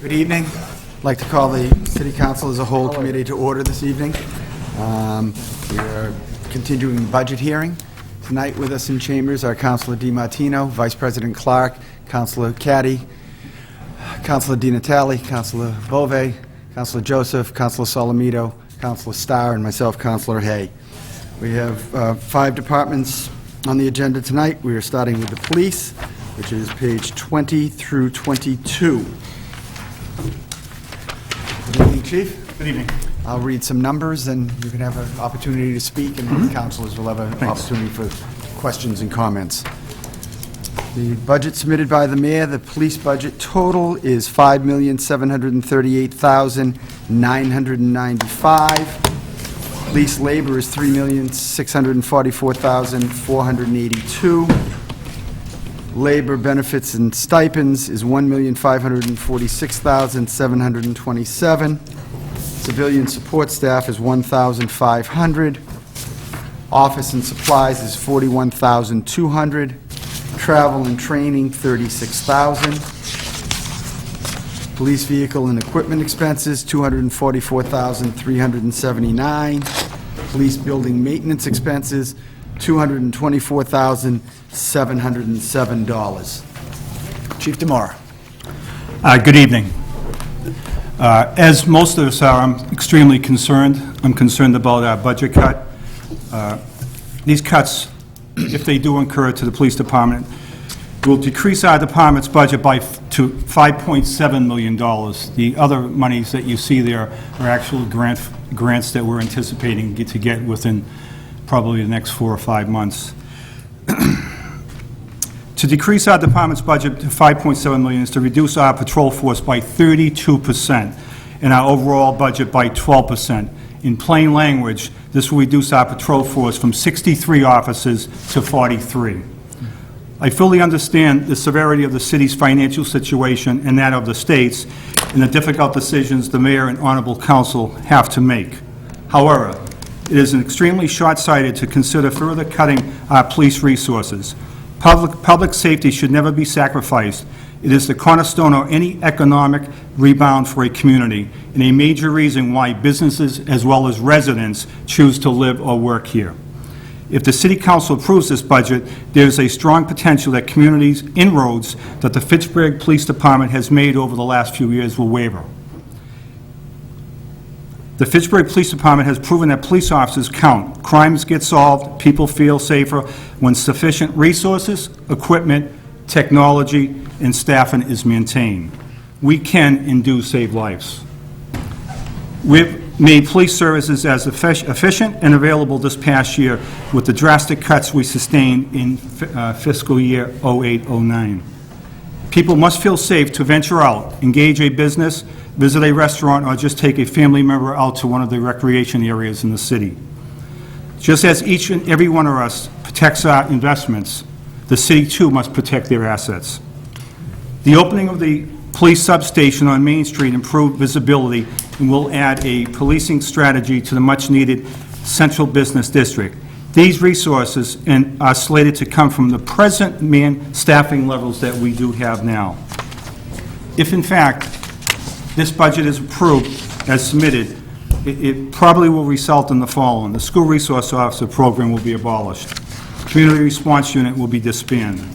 Good evening. I'd like to call the City Council as a whole committee to order this evening. We are continuing the budget hearing. Tonight with us in chambers are Councilor DiMartino, Vice President Clerk, Councilor Caddy, Councilor DiNatale, Councilor Bove, Councilor Joseph, Councilor Solomito, Councilor Starr, and myself, Councilor Hay. We have 5 departments on the agenda tonight. We are starting with the police, which is page 20 through 22. Good evening, Chief. Good evening. I'll read some numbers, and you can have an opportunity to speak, and the councilors will have an opportunity for questions and comments. The budget submitted by the mayor, the police budget total is $5,738,995. Police labor is $3,644,482. Labor benefits and stipends is $1,546,727. Civilian support staff is 1,500. Office and supplies is 41,200. Travel and training, 36,000. Police vehicle and equipment expenses, 244,379. Police building maintenance expenses, $224,707. Chief DeMora. Good evening. As most of us are, I'm extremely concerned. I'm concerned about our budget cut. These cuts, if they do incur to the police department, will decrease our department's budget to $5.7 million. The other monies that you see there are actual grants that we're anticipating to get within probably the next 4 or 5 months. To decrease our department's budget to $5.7 million is to reduce our patrol force by 32% and our overall budget by 12%. In plain language, this will reduce our patrol force from 63 officers to 43. I fully understand the severity of the city's financial situation and that of the state's and the difficult decisions the mayor and honorable council have to make. However, it is extremely short-sighted to consider further cutting our police resources. Public safety should never be sacrificed. It is the cornerstone of any economic rebound for a community and a major reason why businesses as well as residents choose to live or work here. If the City Council approves this budget, there is a strong potential that communities' inroads that the Fitchburg Police Department has made over the last few years will waver. The Fitchburg Police Department has proven that police officers count. Crimes get solved, people feel safer when sufficient resources, equipment, technology, and staffing is maintained. We can and do save lives. We've made police services as efficient and available this past year with the drastic cuts we sustained in fiscal year 08-09. People must feel safe to venture out, engage a business, visit a restaurant, or just take a family member out to one of the recreation areas in the city. Just as each and every one of us protects our investments, the city too must protect their assets. The opening of the police substation on Main Street improved visibility and will add a policing strategy to the much-needed central business district. These resources are slated to come from the present staffing levels that we do have now. If, in fact, this budget is approved as submitted, it probably will result in the following. The school resource officer program will be abolished. Community response unit will be disbanded.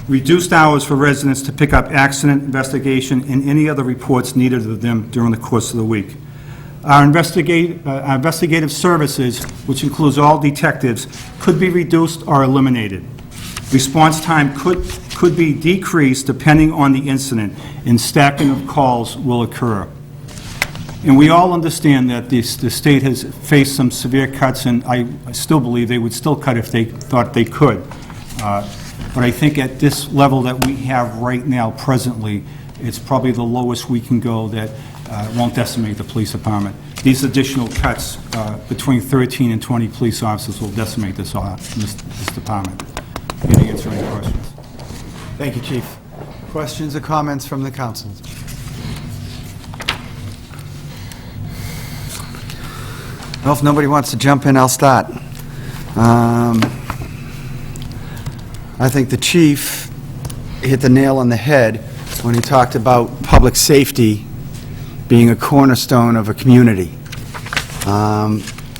Reduced hours for residents to pick up accident investigation and any other reports needed of them during the course of the week. Our investigative services, which includes all detectives, could be reduced or eliminated. Response time could be decreased depending on the incident, and stacking of calls will occur. And we all understand that the state has faced some severe cuts, and I still believe they would still cut if they thought they could. But I think at this level that we have right now presently, it's probably the lowest we can go that won't decimate the police department. These additional cuts between 13 and 20 police officers will decimate this department. Can you answer any questions? Thank you, Chief. Questions or comments from the council? Well, if nobody wants to jump in, I'll start. I think the chief hit the nail on the head when he talked about public safety being a cornerstone of a community.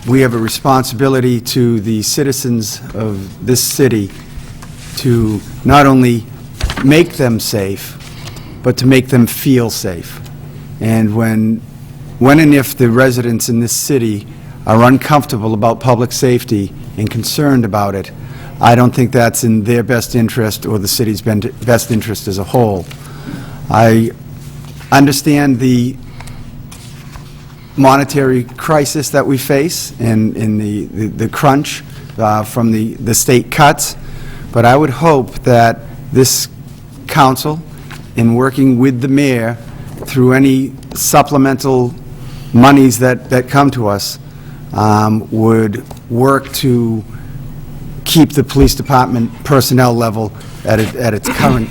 We have a responsibility to the citizens of this city to not only make them safe, but to make them feel safe. And when and if the residents in this city are uncomfortable about public safety and concerned about it, I don't think that's in their best interest or the city's best interest as a whole. I understand the monetary crisis that we face and the crunch from the state cuts, but I would hope that this council, in working with the mayor through any supplemental monies that come to us, would work to keep the police department personnel level at its current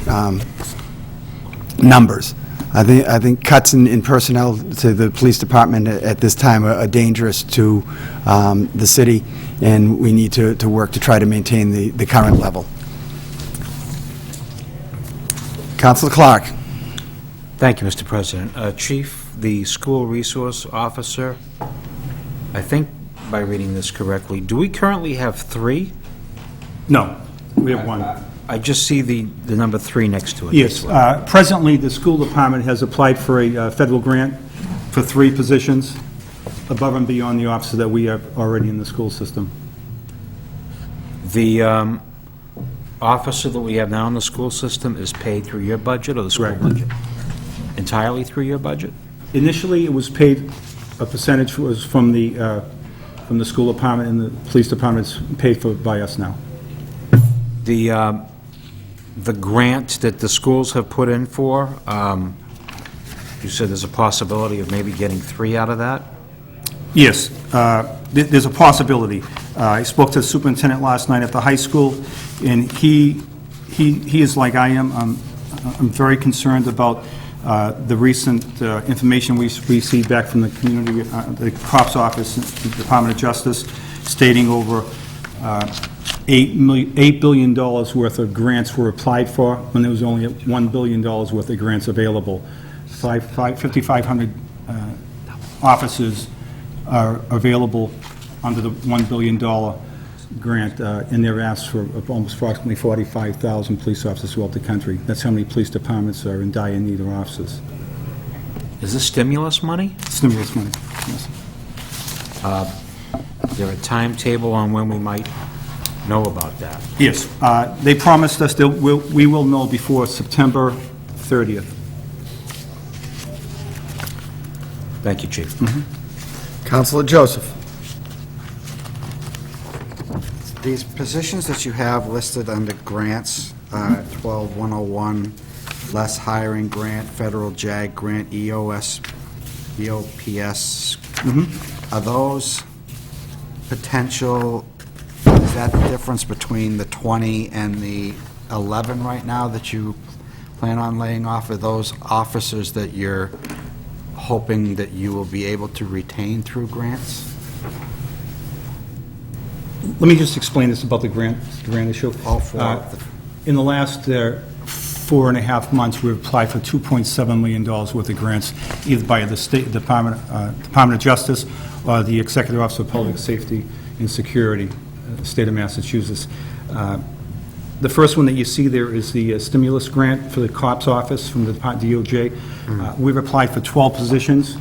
numbers. I think cuts in personnel to the police department at this time are dangerous to the city, and we need to work to try to maintain the current level. Councilor Clark. Thank you, Mr. President. Chief, the school resource officer, I think by reading this correctly, do we currently have 3? No, we have 1. I just see the number 3 next to it. Yes, presently, the school department has applied for a federal grant for 3 positions above and beyond the officer that we have already in the school system. The officer that we have now in the school system is paid through your budget or the school Correct. budget? Entirely through your budget? Initially, it was paid, a percentage was from the school department, and the police department's paid for by us now. The grant that the schools have put in for, you said there's a possibility of maybe getting 3 out of that? Yes, there's a possibility. I spoke to the superintendent last night at the high school, and he is like I am. I'm very concerned about the recent information we received back from the community, the COPS office, the Department of Justice, stating over $8 billion worth of grants were applied for when there was only $1 billion worth of grants available. 5,500 officers are available under the $1 billion grant, and they're asked for almost approximately 45,000 police officers throughout the country. That's how many police departments are in dire need of officers. Is this stimulus money? Stimulus money, yes. Is there a timetable on when we might know about that? Yes, they promised us that we will know before September 30th. Thank you, Chief. Councilor Joseph. These positions that you have listed under grants, 12101, less hiring grant, federal JAG grant, EOPS, are those potential, is that the difference between the 20 and the 11 right now that you plan on laying off? Are those officers that you're hoping that you will be able to retain through grants? Let me just explain this about the grant issue. All four. In the last 4.5 months, we've applied for $2.7 million worth of grants, either by the State Department of Justice or the Executive Office of Public Safety and Security, State of Massachusetts. The first one that you see there is the stimulus grant for the COPS office from the DOJ. We've applied for 12 positions.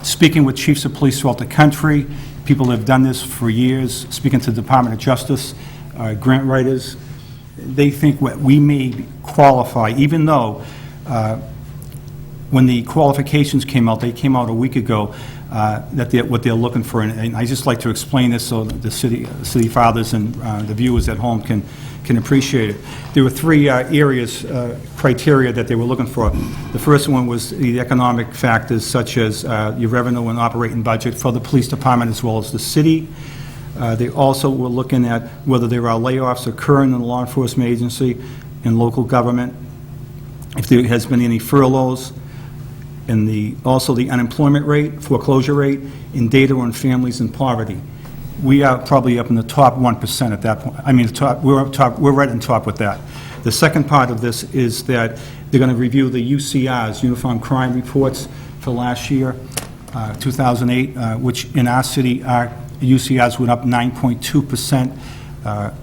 Speaking with chiefs of police throughout the country, people have done this for years, speaking to the Department of Justice, grant writers, they think what we may qualify, even though when the qualifications came out, they came out a week ago, what they're looking for, and I just like to explain this so the city fathers and the viewers at home can appreciate it. There were 3 areas, criteria that they were looking for. The first one was the economic factors, such as your revenue and operating budget for the police department as well as the city. They also were looking at whether there are layoffs occurring in the law enforcement agency and local government, if there has been any furloughs, and also the unemployment rate, foreclosure rate, and data on families in poverty. We are probably up in the top 1% at that point. I mean, we're right on top with that. The second part of this is that They're going to review the UCRs, Uniform Crime Reports, for last year, 2008, which in our city, our UCRs went up 9.2%,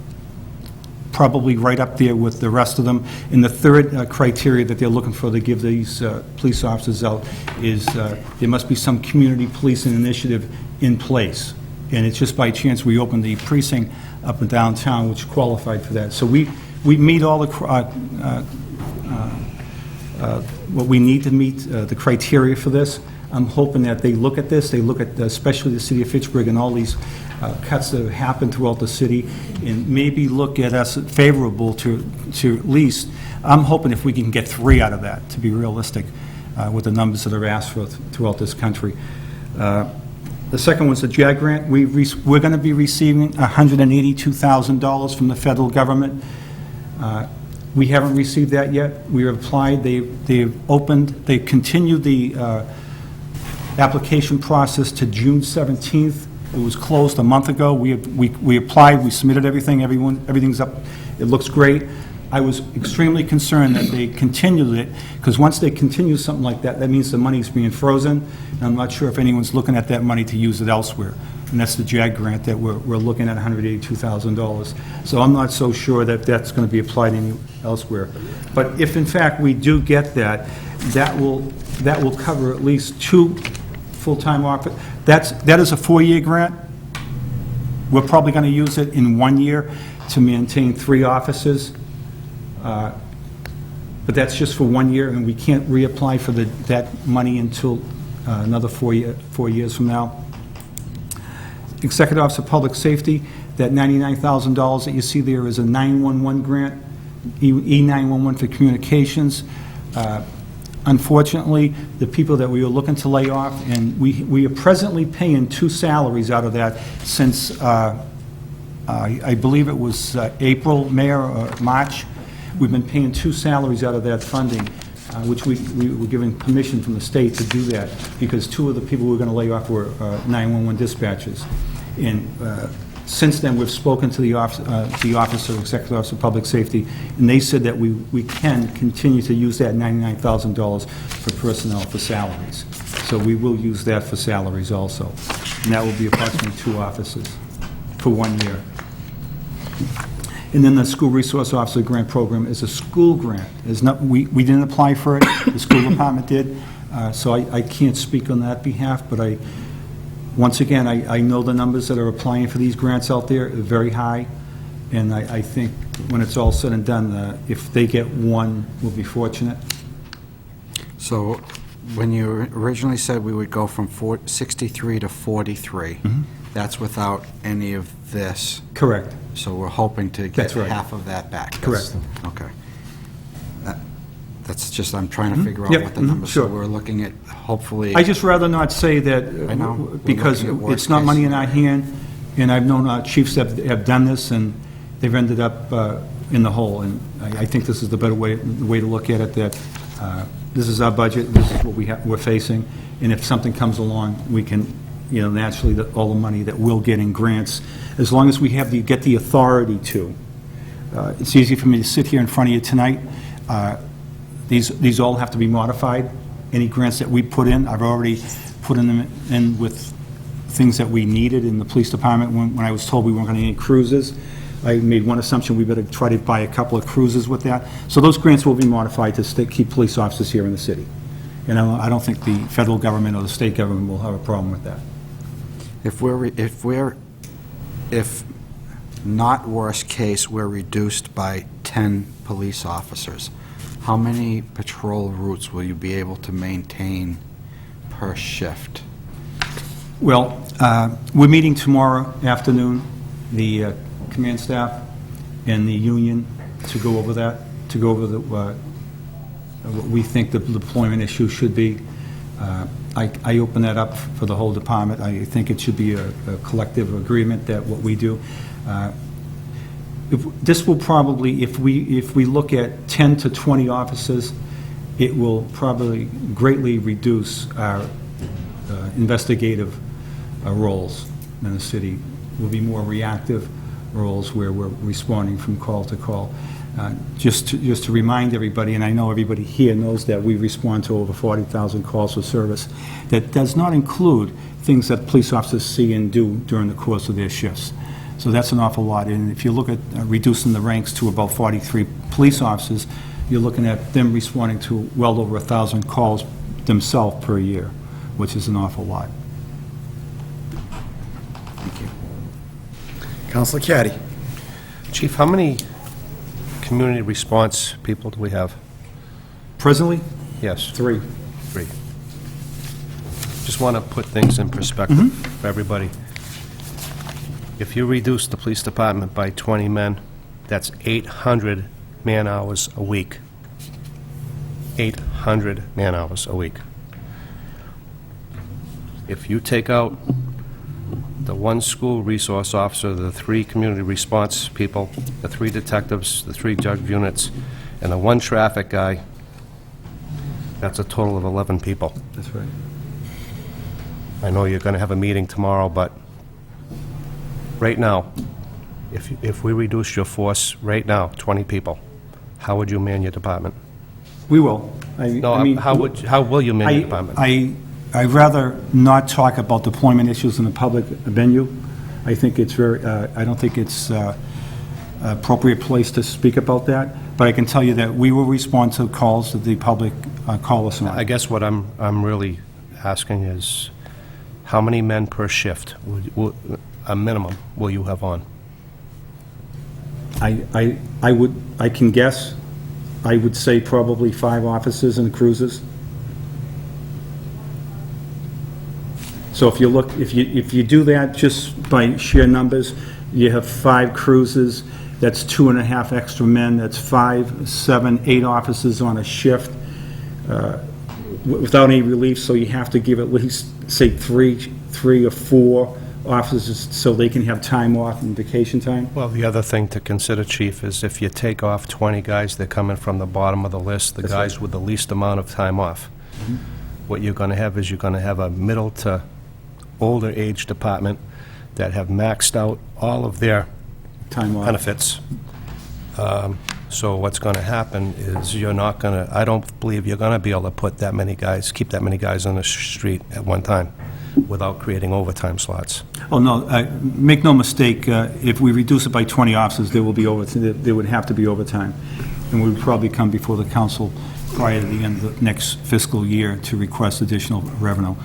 probably right up there with the rest of them. And the third criteria that they're looking for to give these police officers out is there must be some community policing initiative in place. And it's just by chance we opened the precinct up in downtown, which qualified for that. So we meet all the, what we need to meet, the criteria for this. I'm hoping that they look at this, they look at especially the city of Fitchburg and all these cuts that have happened throughout the city, and maybe look at us favorable to at least, I'm hoping if we can get 3 out of that, to be realistic, with the numbers that are asked for throughout this country. The second one's the JAG grant. We're going to be receiving $182,000 from the federal government. We haven't received that yet. We have applied. They've continued the application process to June 17th. It was closed a month ago. We applied, we submitted everything, everything's up, it looks great. I was extremely concerned that they continued it, because once they continue something like that, that means the money's being frozen, and I'm not sure if anyone's looking at that money to use it elsewhere. And that's the JAG grant that we're looking at, $182,000. So I'm not so sure that that's going to be applied elsewhere. But if in fact we do get that, that will cover at least 2 full-time officers. That is a 4-year grant. We're probably going to use it in 1 year to maintain 3 officers. But that's just for 1 year, and we can't reapply for that money until another 4 years from now. Executive Office of Public Safety, that $99,000 that you see there is a 911 grant, E911 for communications. Unfortunately, the people that we were looking to lay off, and we are presently paying 2 salaries out of that since, I believe it was April, May, or March. We've been paying 2 salaries out of that funding, which we were given permission from the state to do that, because 2 of the people we were going to lay off were 911 dispatchers. And since then, we've spoken to the officer, Executive Office of Public Safety, and they said that we can continue to use that $99,000 for personnel for salaries. So we will use that for salaries also. And that will be approximately 2 officers for 1 year. And then the School Resource Officer Grant Program is a school grant. We didn't apply for it, the school department did, so I can't speak on that behalf, but once again, I know the numbers that are applying for these grants out there are very high, and I think when it's all said and done, if they get 1, we'll be fortunate. So when you originally said we would go from 63 to 43, that's without any of this? Correct. So we're hoping to get That's right. half of that back? Correct. Okay. That's just, I'm trying to figure out Yep, what the numbers, sure. so we're looking at, hopefully... I just rather not say that, I know. We're because looking at worst it's not case money in our hand, and I've known chiefs that have done this, and they've ended up in the hole, and I think this is the better way to look at it, that this is our budget, this is what we're facing, and if something comes along, we can, naturally, all the money that we'll get in grants, as long as we get the authority to. It's easy for me to sit here in front of you tonight. These all have to be modified. Any grants that we put in, I've already put them in with things that we needed in the police department. When I was told we weren't going to need cruisers, I made one assumption: we better try to buy a couple of cruisers with that. So those grants will be modified to keep police officers here in the city. And I don't think the federal government or the state government will have a problem with that. If not worst case, we're reduced by 10 police officers, how many patrol routes will you be able to maintain per shift? Well, we're meeting tomorrow afternoon, the command staff and the union, to go over that, to go over what we think the deployment issue should be. I open that up for the whole department. I think it should be a collective agreement that what we do. This will probably, if we look at 10 to 20 officers, it will probably greatly reduce our investigative roles in the city. Will be more reactive roles where we're responding from call to call. Just to remind everybody, and I know everybody here knows that we respond to over 40,000 calls for service. That does not include things that police officers see and do during the course of their shifts. So that's an awful lot. And if you look at reducing the ranks to about 43 police officers, you're looking at them responding to well over 1,000 calls themselves per year, which is an awful lot. Thank you. Counselor Caddy. Chief, how many community response people do we have? Presently, Yes, 3. 3. Just want to put things in perspective for everybody. If you reduce the police department by 20 men, that's 800 man-hours a week. 800 man-hours a week. If you take out the 1 school resource officer, the 3 community response people, the 3 detectives, the 3 drug units, and the 1 traffic guy, that's a total of 11 people. That's right. I know you're going to have a meeting tomorrow, but right now, if we reduce your force right now, 20 people, how would you man your department? We will. No, I mean, how will you man your department? I'd rather not talk about deployment issues in a public venue. I think it's I don't think it's appropriate place to speak about that, but I can tell you that we will respond to calls that the public call us on. I guess what I'm really asking is, how many men per shift, a minimum, will you have on? I can guess. I would say probably 5 officers and cruisers. So if you look, if you do that just by sheer numbers, you have 5 cruisers, that's 2.5 extra men, that's 5, 7, 8 officers on a shift without any relief, so you have to give at least, say, 3 or 4 officers so they can have time off and vacation time. Well, the other thing to consider, Chief, is if you take off 20 guys, they're coming from the bottom of the list, the guys with the least amount of time off. What you're going to have is you're going to have a middle to older age department that have maxed out all of their Time off. benefits. So what's going to happen is you're not going to, I don't believe you're going to be able to put that many guys, keep that many guys on the street at one time without creating overtime slots. Oh, no, make no mistake, if we reduce it by 20 officers, there would have to be overtime. And we would probably come before the council prior to the end of the next fiscal year to request additional revenue.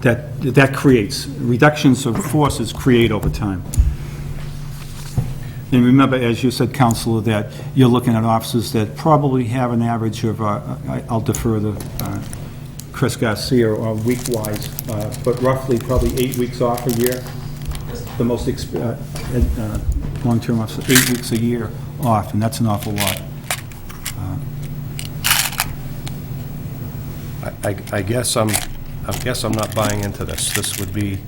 That creates, reductions of forces create overtime. And remember, as you said, Counselor, that you're looking at officers that probably have an average of, I'll defer to Chris Garcia, or week-wise, but roughly probably 8 weeks off a year. The most long-term officer, 8 weeks a year off, and that's an awful lot. I guess I'm not buying into this. This would be,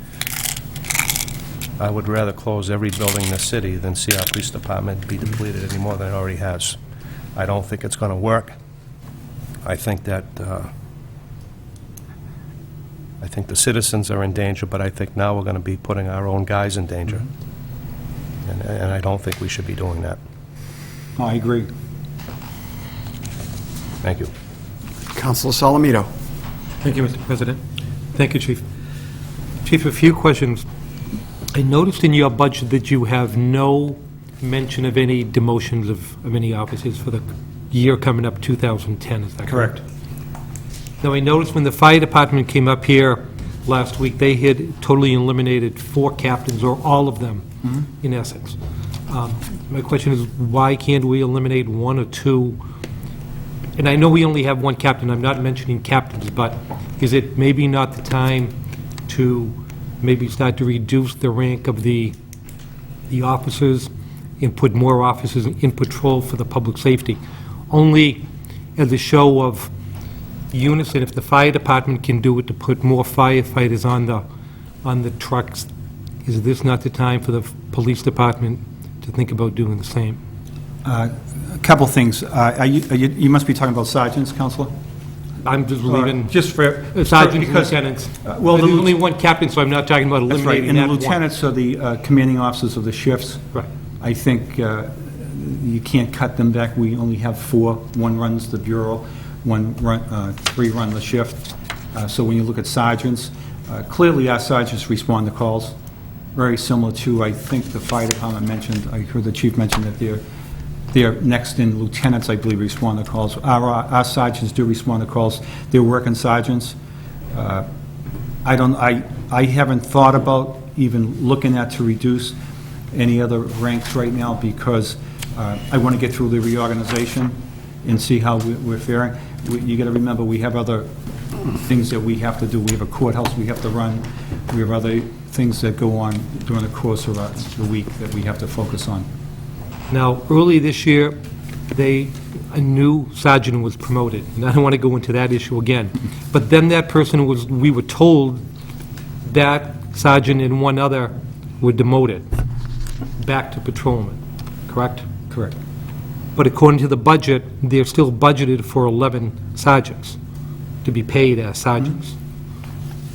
I would rather close every building in the city than see our police department be depleted any more than it already has. I don't think it's going to work. I think that, I think the citizens are in danger, but I think now we're going to be putting our own guys in danger. And I don't think we should be doing that. Oh, I agree. Thank you. Counselor Solomito. Thank you, Mr. President. Thank you, Chief. Chief, a few questions. I noticed in your budget that you have no mention of any demotions of any officers for the year coming up, 2010, is that correct? Correct. Now, I noticed when the fire department came up here last week, they had totally eliminated 4 captains, or all of them, in essence. My question is, why can't we eliminate 1 or 2? And I know we only have 1 captain, I'm not mentioning captains, but is it maybe not the time to maybe start to reduce the rank of the officers and put more officers in patrol for the public safety? Only as a show of unison, if the fire department can do it, to put more firefighters on the trucks, is this not the time for the police department to think about doing the same? A couple things. You must be talking about sergeants, Counselor? I'm just leaving Just for... sergeants and because- lieutenants. well, There's the only 1 captain, so I'm not talking about That's right, eliminating and the that one. lieutenants are the commanding officers of the shifts. Right. I think you can't cut them back. We only have 4. One runs the bureau, 3 run the shift. So when you look at sergeants, clearly our sergeants respond to calls, very similar to, I think, the fire department mentioned, I heard the chief mention that they're next in lieutenants, I believe, respond to calls. Our sergeants do respond to calls. They're working sergeants. I haven't thought about even looking at to reduce any other ranks right now because I want to get through the reorganization and see how we're faring. You got to remember, we have other things that we have to do. We have a courthouse we have to run. We have other things that go on during the course of the week that we have to focus on. Now, early this year, a new sergeant was promoted, and I don't want to go into that issue again. But then that person we were told that sergeant and one other were demoted back to patrolman, correct? Correct. But according to the budget, they're still budgeted for 11 sergeants to be paid as sergeants.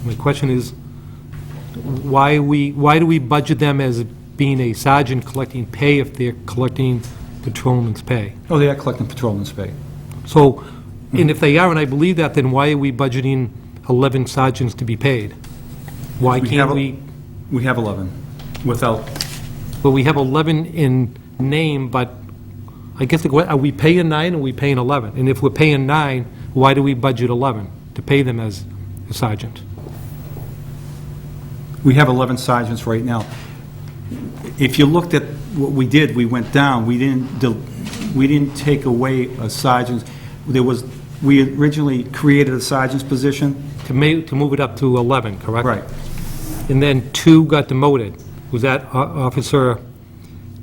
My question is, why do we budget them as being a sergeant collecting pay if they're collecting patrolman's pay? Oh, they are collecting patrolman's pay. So, and if they are, and I believe that, then why are we budgeting 11 sergeants to be paid? Why can't we? We have 11 without. Well, we have 11 in name, but I guess, are we paying 9 or are we paying 11? And if we're paying 9, why do we budget 11 to pay them as a sergeant? We have 11 sergeants right now. If you looked at what we did, we went down. We didn't take away a sergeant. We originally created a sergeant's position. To move it up to 11, correct? Right. And then 2 got demoted. Was that Officer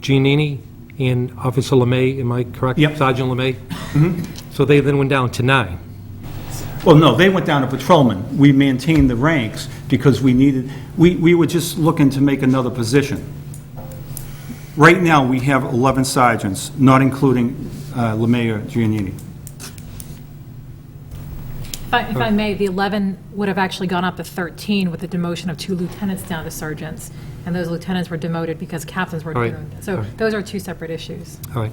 Giannini and Officer LeMay, am I correct? Yep. Sergeant LeMay? Mm-hmm. So they then went down to 9. Well, no, they went down to patrolman. We maintained the ranks because we were just looking to make another position. Right now, we have 11 sergeants, not including LeMay or Giannini. If I may, the 11 would have actually gone up to 13 with the demotion of 2 lieutenants down to sergeants, and those lieutenants were demoted because captains were Right. demoted. So All right. those are 2 separate issues. All right.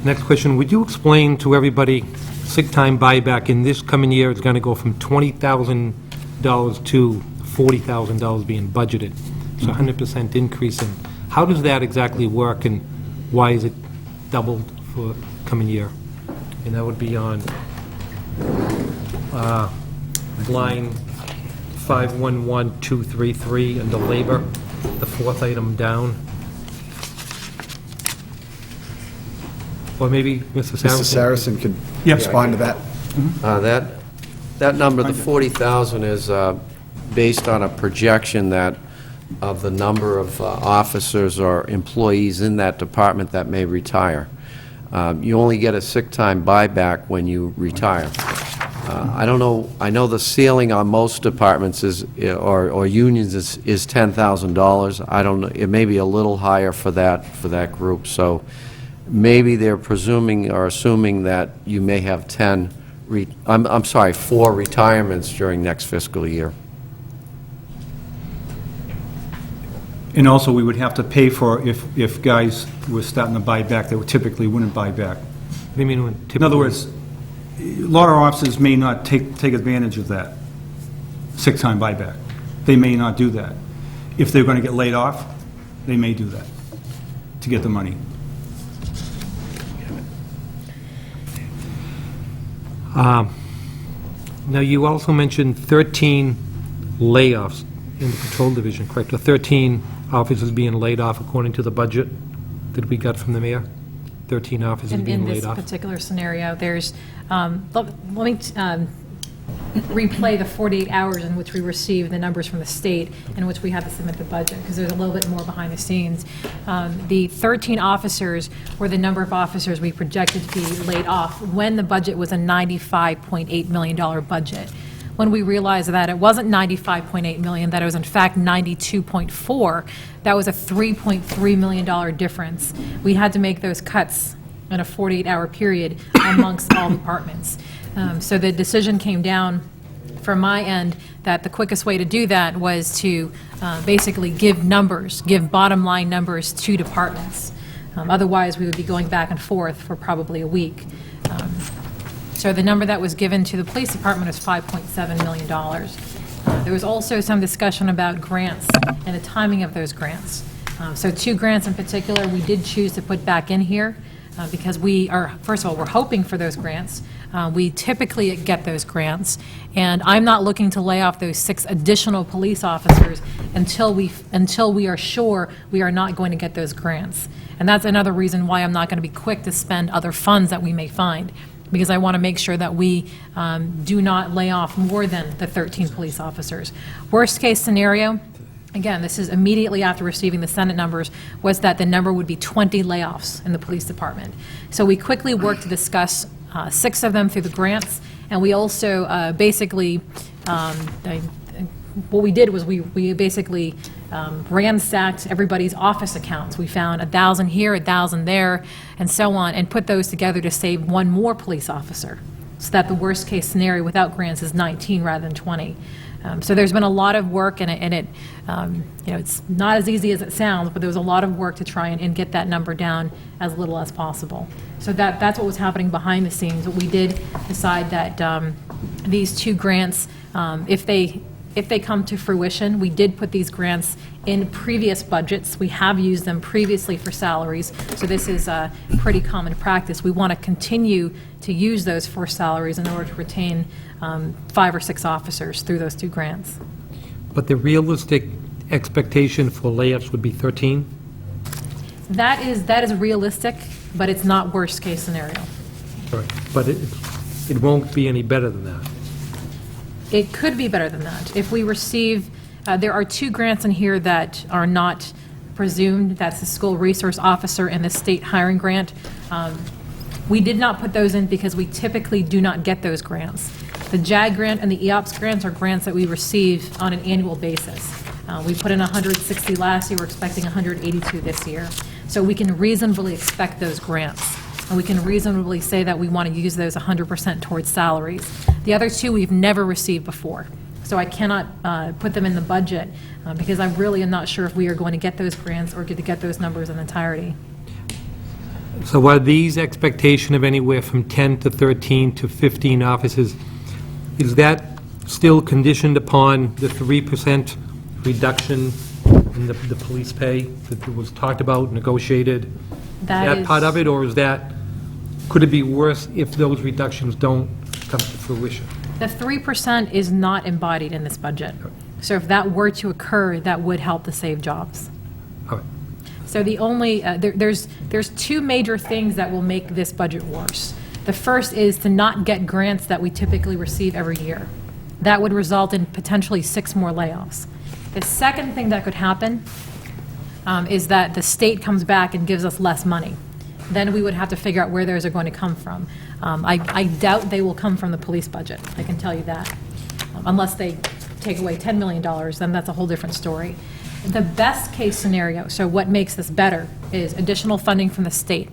Next question, would you explain to everybody sick time buyback in this coming year is going to go from $20,000 to $40,000 being budgeted? So 100% increase in, how does that exactly work and why is it doubled for coming year? And that would be on line 511233 under labor, the 4th item down. Or maybe Mr. Saracen? Mr. Saracen could Yep. respond to that. That number, the 40,000, is based on a projection that of the number of officers or employees in that department that may retire. You only get a sick time buyback when you retire. I don't know, I know the ceiling on most departments is, or unions is $10,000. I don't know, it may be a little higher for that group. So maybe they're presuming or assuming that you may have 4 retirements during next fiscal year. And also, we would have to pay for if guys were starting to buy back that typically wouldn't buy back. What do you mean when typically? In other words, a lot of officers may not take advantage of that sick time buyback. They may not do that. If they're going to get laid off, they may do that to get the money. Now, you also mentioned 13 layoffs in the patrol division, correct? The 13 officers being laid off according to the budget that we got from the mayor? 13 officers In being this laid off? particular scenario, there's, let me replay the 48 hours in which we received the numbers from the state, in which we had to submit the budget, because there's a little bit more behind the scenes. The 13 officers were the number of officers we projected to be laid off when the budget was a $95.8 million budget. When we realized that it wasn't $95.8 million, that it was in fact $92.4, that was a $3.3 million difference. We had to make those cuts in a 48-hour period amongst all departments. So the decision came down from my end that the quickest way to do that was to basically give numbers, give bottom line numbers to departments. Otherwise, we would be going back and forth for probably a week. So the number that was given to the police department is $5.7 million. There was also some discussion about grants and the timing of those grants. So 2 grants in particular, we did choose to put back in here because we are, first of all, we're hoping for those grants. We typically get those grants, and I'm not looking to lay off those 6 additional police officers until we are sure we are not going to get those grants. And that's another reason why I'm not going to be quick to spend other funds that we may find, because I want to make sure that we do not lay off more than the 13 police officers. Worst case scenario, again, this is immediately after receiving the Senate numbers, was that the number would be 20 layoffs in the police department. So we quickly worked to discuss 6 of them through the grants, and we also basically, what we did was we basically ransacked everybody's office accounts. We found 1,000 here, 1,000 there, and so on, and put those together to save 1 more police officer, so that the worst-case scenario without grants is 19 rather than 20. So there's been a lot of work, and it you know, it's not as easy as it sounds, but there was a lot of work to try and get that number down as little as possible. So that's what was happening behind the scenes. But we did decide that these 2 grants, if they come to fruition, we did put these grants in previous budgets. We have used them previously for salaries, so this is a pretty common practice. We want to continue to use those for salaries in order to retain 5 or 6 officers through those 2 grants. But the realistic expectation for layoffs would be 13? That is realistic, but it's not worst-case scenario. Right. But it won't be any better than that. It could be better than that. If we receive, there are 2 grants in here that are not presumed. That's the school resource officer and the state hiring grant. We did not put those in because we typically do not get those grants. The JAG grant and the EOPS grants are grants that we receive on an annual basis. We put in 160 last year. We're expecting 182 this year. So we can reasonably expect those grants. And we can reasonably say that we want to use those 100% towards salaries. The other 2 we've never received before. So I cannot put them in the budget because I really am not sure if we are going to get those grants or to get those numbers in entirety. So are these expectation of anywhere from 10 to 13 to 15 officers, is that still conditioned upon the 3% reduction in the police pay that was talked about, negotiated? That is part of it, or could it be worse if those reductions don't come to fruition? The 3% is not embodied in this budget. So if that were to occur, that would help to save jobs. All right. So the only, there's 2 major things that will make this budget worse. The first is to not get grants that we typically receive every year. That would result in potentially 6 more layoffs. The second thing that could happen is that the state comes back and gives us less money. Then we would have to figure out where those are going to come from. I doubt they will come from the police budget, I can tell you that. Unless they take away $10 million, then that's a whole different story. The best case scenario, so what makes this better, is additional funding from the state,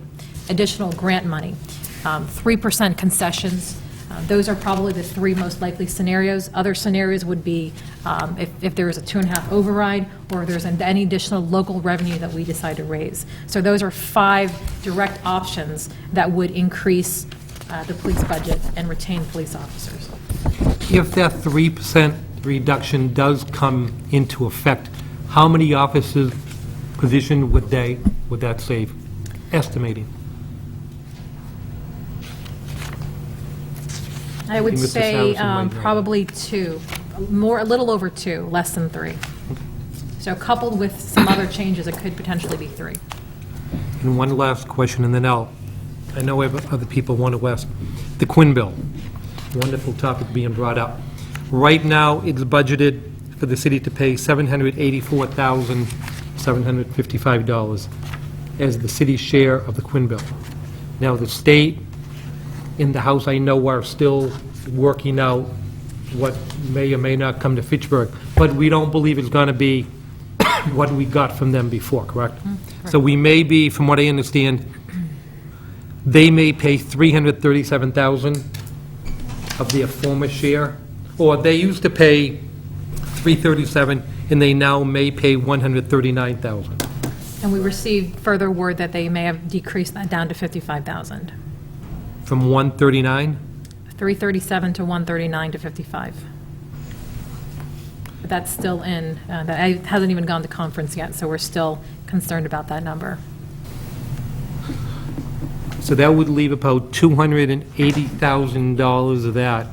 additional grant money, 3% concessions. Those are probably the 3 most likely scenarios. Other scenarios would be if there is a 2.5 override or if there's any additional local revenue that we decide to raise. So those are 5 direct options that would increase the police budget and retain police officers. If that 3% reduction does come into effect, how many officers position would that save? Estimating. I would Mr. say Saracen might know. probably 2, a little over 2, less than 3. So coupled with some other changes, it could potentially be 3. And one last question, and then I know other people want to ask. The Quinn bill, wonderful topic being brought up. Right now, it's budgeted for the city to pay $784,755 as the city's share of the Quinn bill. Now, the state in the House, I know, are still working out what may or may not come to Fitchburg, but we don't believe it's going to be what we got from them before, correct? So we may be, from what I understand, they may pay $337,000 of their former share, or they used to pay $337,000, and they now may pay $139,000. And we received further word that they may have decreased that down to 55,000. From 139? 337 to 139 to 55. But that's still in, that hasn't even gone to conference yet, so we're still concerned about that number. So that would leave about $280,000 of that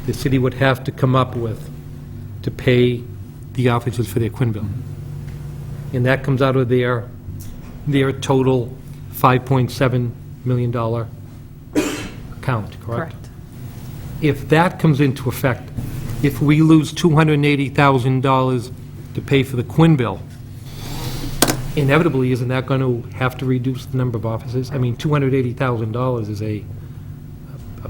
the city would have to come up with to pay the officers for their Quinn bill. And that comes out of their total $5.7 million account, correct? Correct. If that comes into effect, if we lose $280,000 to pay for the Quinn bill, inevitably, isn't that going to have to reduce the number of officers? I mean, $280,000 is a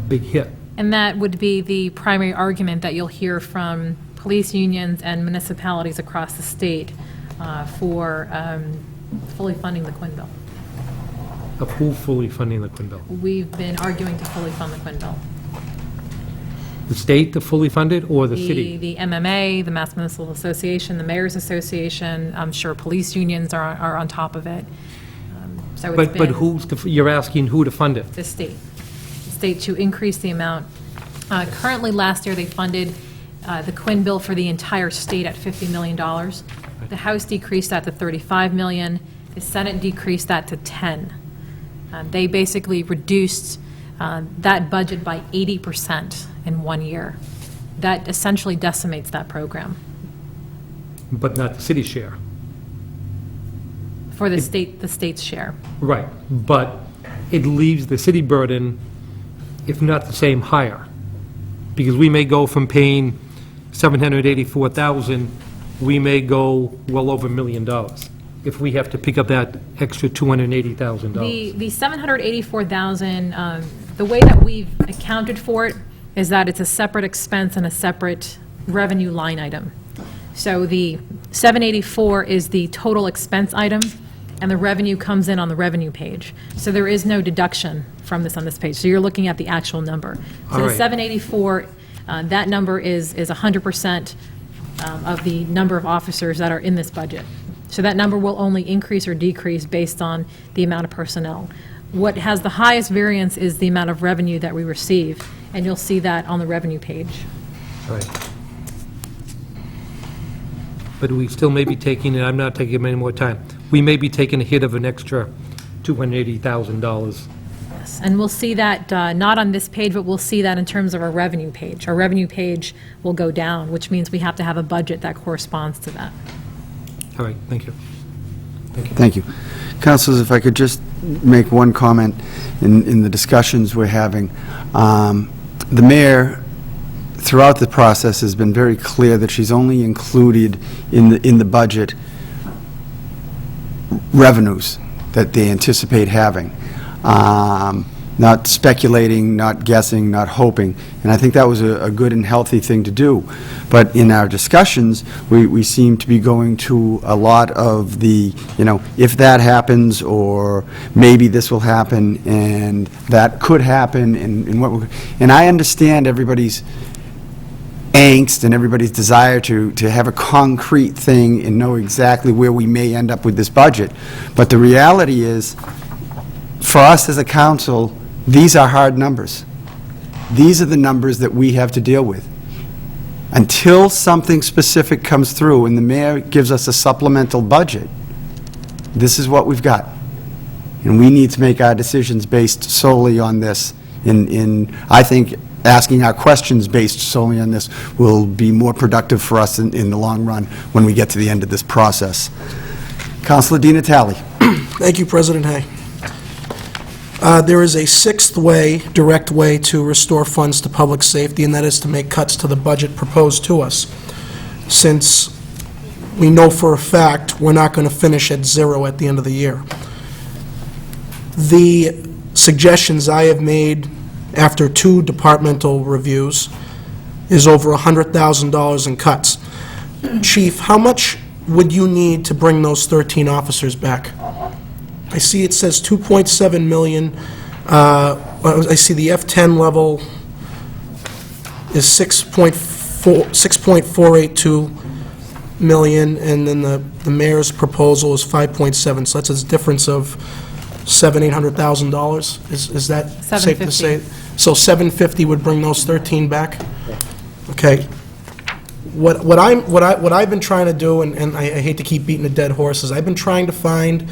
big hit. And that would be the primary argument that you'll hear from police unions and municipalities across the state for fully funding the Quinn bill. Of who fully funding the Quinn bill? We've been arguing to fully fund the Quinn bill. The state to fully fund it, or the city? The MMA, the Mass Municipal Association, the Mayor's Association, I'm sure police unions are on top of it. So it's But been who's, you're asking who to fund it? the state. The state to increase the amount. Currently, last year, they funded the Quinn bill for the entire state at $50 million. The House decreased that to $35 million. The Senate decreased that to $10. They basically reduced that budget by 80% in 1 year. That essentially decimates that program But not the city's share. for the state's share. Right, but it leaves the city burden, if not the same, higher. Because we may go from paying $784,000, we may go well over $1 million if we have to pick up that extra $280,000. The $784,000, the way that we've accounted for it is that it's a separate expense and a separate revenue line item. So the 784 is the total expense item, and the revenue comes in on the revenue page. So there is no deduction from this on this page. So you're looking at the actual number. So All the right. 784, that number is 100% of the number of officers that are in this budget. So that number will only increase or decrease based on the amount of personnel. What has the highest variance is the amount of revenue that we receive, and you'll see that on the revenue page. Right. But we still may be taking, and I'm not taking any more time, we may be taking a hit of an extra $280,000. Yes, and we'll see that, not on this page, but we'll see that in terms of our revenue page. Our revenue page will go down, which means we have to have a budget that corresponds to that. All right, thank you. Thank you. Councilors, if I could just make one comment in the discussions we're having. The mayor, throughout the process, has been very clear that she's only included in the budget revenues that they anticipate having. Not speculating, not guessing, not hoping. And I think that was a good and healthy thing to do. But in our discussions, we seem to be going to a lot of the, if that happens, or maybe this will happen, and that could happen, and I understand everybody's angst and everybody's desire to have a concrete thing and know exactly where we may end up with this budget. But the reality is, for us as a council, these are hard numbers. These are the numbers that we have to deal with. Until something specific comes through and the mayor gives us a supplemental budget, this is what we've got. And we need to make our decisions based solely on this. I think asking our questions based solely on this will be more productive for us in the long run when we get to the end of this process. Councilor Di Natale. Thank you, President Hay. There is a sixth way, direct way to restore funds to public safety, and that is to make cuts to the budget proposed to us. Since we know for a fact we're not going to finish at zero at the end of the year. The suggestions I have made after 2 departmental reviews is over $100,000 in cuts. Chief, how much would you need to bring those 13 officers back? I see it says 2.7 million. I see the F10 level is 6.482. million, and then the mayor's proposal is 5.7, so that's a difference of $700,000-800,000. Is that safe to say? So 750 would bring those 13 back? Okay. What I've been trying to do, and I hate to keep beating a dead horse, is I've been trying to find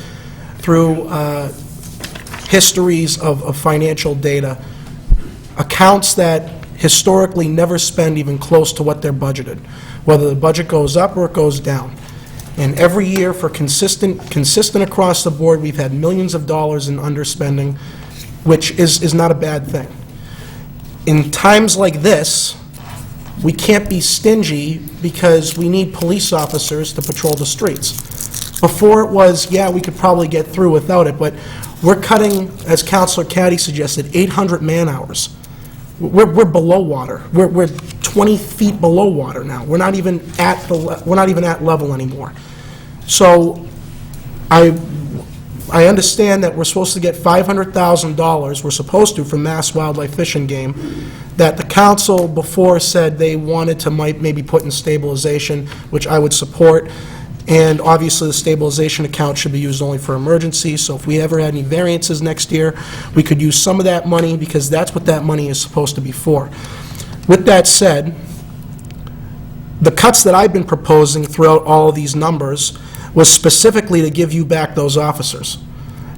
through histories of financial data, accounts that historically never spend even close to what they're budgeted, whether the budget goes up or it goes down. And every year, for consistent across the board, we've had millions of dollars in underspending, which is not a bad thing. In times like this, we can't be stingy because we need police officers to patrol the streets. Before it was, yeah, we could probably get through without it, but we're cutting, as Councilor Caddy suggested, 800 man-hours. We're below water. We're 20 feet below water now. We're not even at level anymore. So I understand that we're supposed to get $500,000, we're supposed to, from Mass Wildlife Fish and Game, that the council before said they wanted to maybe put in stabilization, which I would support. And obviously, the stabilization account should be used only for emergencies, so if we ever had any variances next year, we could use some of that money, because that's what that money is supposed to be for. With that said, the cuts that I've been proposing throughout all of these numbers was specifically to give you back those officers.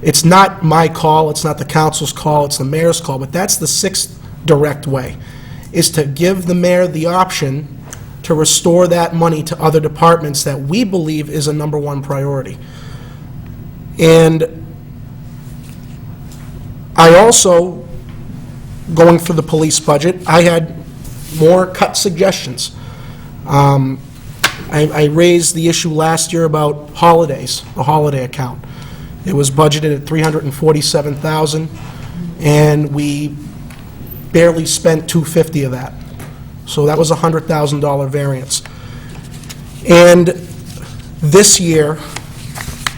It's not my call, it's not the council's call, it's the mayor's call, but that's the sixth direct way, is to give the mayor the option to restore that money to other departments that we believe is a #1 priority. And I also, going for the police budget, I had more cut suggestions. I raised the issue last year about holidays, the holiday account. It was budgeted at $347,000, and we barely spent $250 of that. So that was a $100,000 variance. And this year,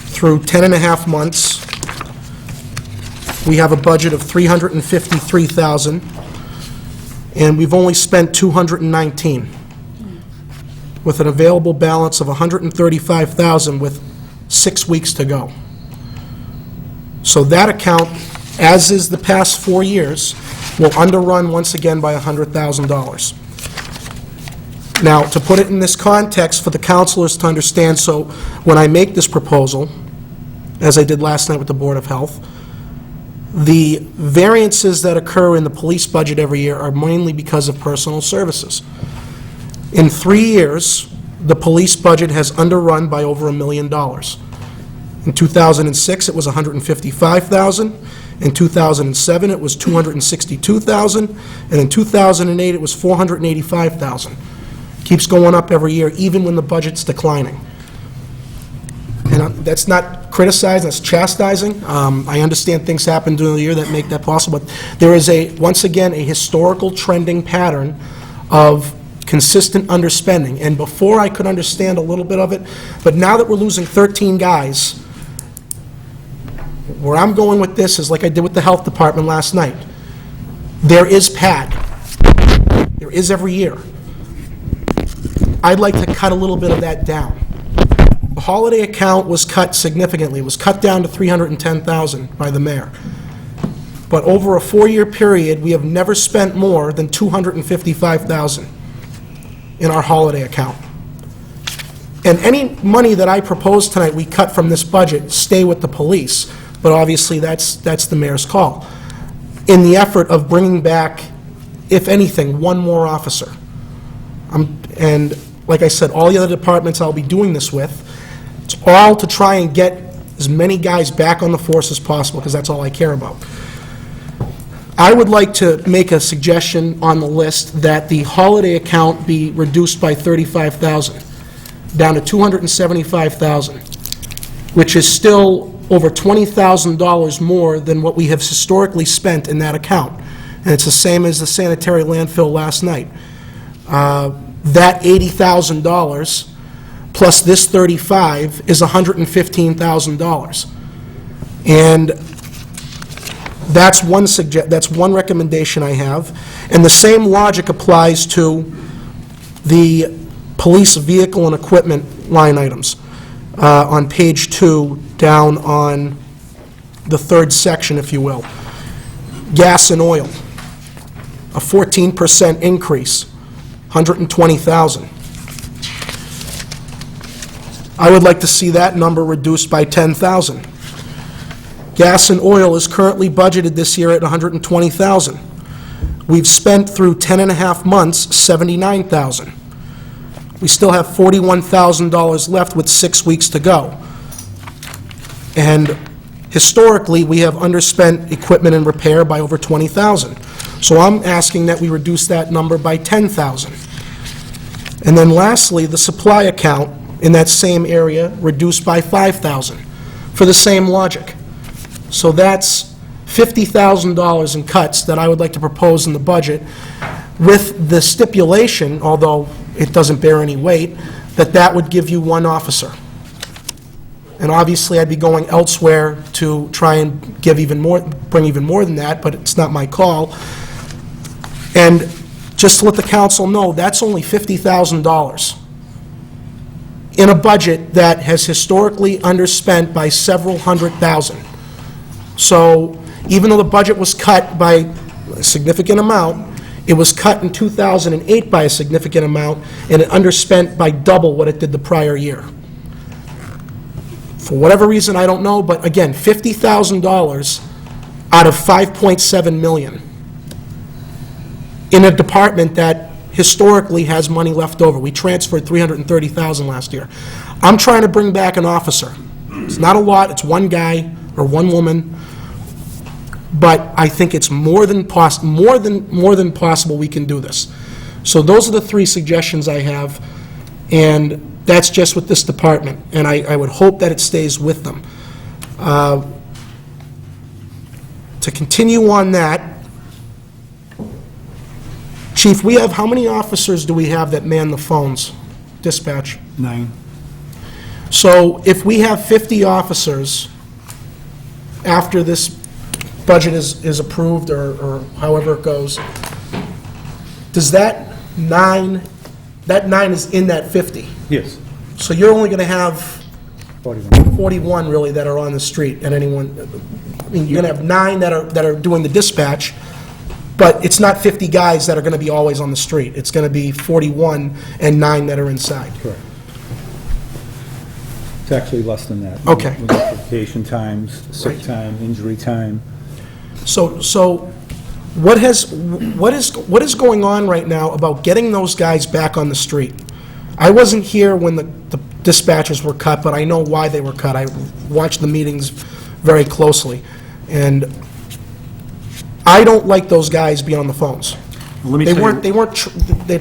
through 10 and a half months, we have a budget of $353,000, and we've only spent $219, with an available balance of $135,000 with 6 weeks to go. So that account, as is the past 4 years, will underrun once again by $100,000. Now, to put it in this context for the councilors to understand, so when I make this proposal, as I did last night with the Board of Health, the variances that occur in the police budget every year are mainly because of personal services. In 3 years, the police budget has underrun by over $1 million. In 2006, it was $155,000. In 2007, it was $262,000. And in 2008, it was $485,000. Keeps going up every year, even when the budget's declining. And that's not criticizing, that's chastising. I understand things happen during the year that make that possible, but there is once again, a historical trending pattern of consistent underspending. And before I could understand a little bit of it, but now that we're losing 13 guys, where I'm going with this is like I did with the health department last night. There is PAD. There is every year. I'd like to cut a little bit of that down. The holiday account was cut significantly. It was cut down to $310,000 by the mayor. But over a 4-year period, we have never spent more than $255,000 in our holiday account. And any money that I propose tonight we cut from this budget stay with the police, but obviously that's the mayor's call, in the effort of bringing back, if anything, 1 more officer. And like I said, all the other departments I'll be doing this with, it's all to try and get as many guys back on the force as possible, because that's all I care about. I would like to make a suggestion on the list that the holiday account be reduced by $35,000, down to $275,000, which is still over $20,000 more than what we have historically spent in that account. And it's the same as the sanitary landfill last night. That $80,000 plus this $35,000 is $115,000. And that's one recommendation I have. And the same logic applies to the police vehicle and equipment line items. On page 2, down on the third section, if you will. Gas and oil, a 14% increase, $120,000. I would like to see that number reduced by $10,000. Gas and oil is currently budgeted this year at $120,000. We've spent through 10 and a half months, $79,000. We still have $41,000 left with 6 weeks to go. And historically, we have underspent equipment and repair by over $20,000. So I'm asking that we reduce that number by $10,000. And then lastly, the supply account in that same area reduced by $5,000 for the same logic. So that's $50,000 in cuts that I would like to propose in the budget, with the stipulation, although it doesn't bear any weight, that that would give you one officer. And obviously, I'd be going elsewhere to try and give even more, bring even more than that, but it's not my call. And just to let the council know, that's only $50,000 in a budget that has historically underspent by several hundred thousand. So even though the budget was cut by a significant amount, it was cut in 2008 by a significant amount, and it underspent by double what it did the prior year. For whatever reason, I don't know, but again, $50,000 out of $5.7 million in a department that historically has money left over. We transferred $330,000 last year. I'm trying to bring back an officer. It's not a lot, it's one guy or one woman, but I think it's more than possible we can do this. So those are the 3 suggestions I have, and that's just with this department, and I would hope that it stays with them. To continue on that, Chief, we have, how many officers do we have that man the phones? Dispatch? 9. So if we have 50 officers after this budget is approved, or however it goes, does that 9 is in that 50? Yes. So you're only going to have 41. 41 really that are on the street at any one, I mean, you're going to have 9 that are doing the dispatch, but it's not 50 guys that are going to be always on the street. It's going to be 41 and 9 that are inside. Correct. It's actually less than that. Okay. With vacation times, sick time, injury time. So what is going on right now about getting those guys back on the street? I wasn't here when the dispatchers were cut, but I know why they were cut. I watched the meetings very closely, and I don't like those guys being on the phones. Let me They tell weren't, you- they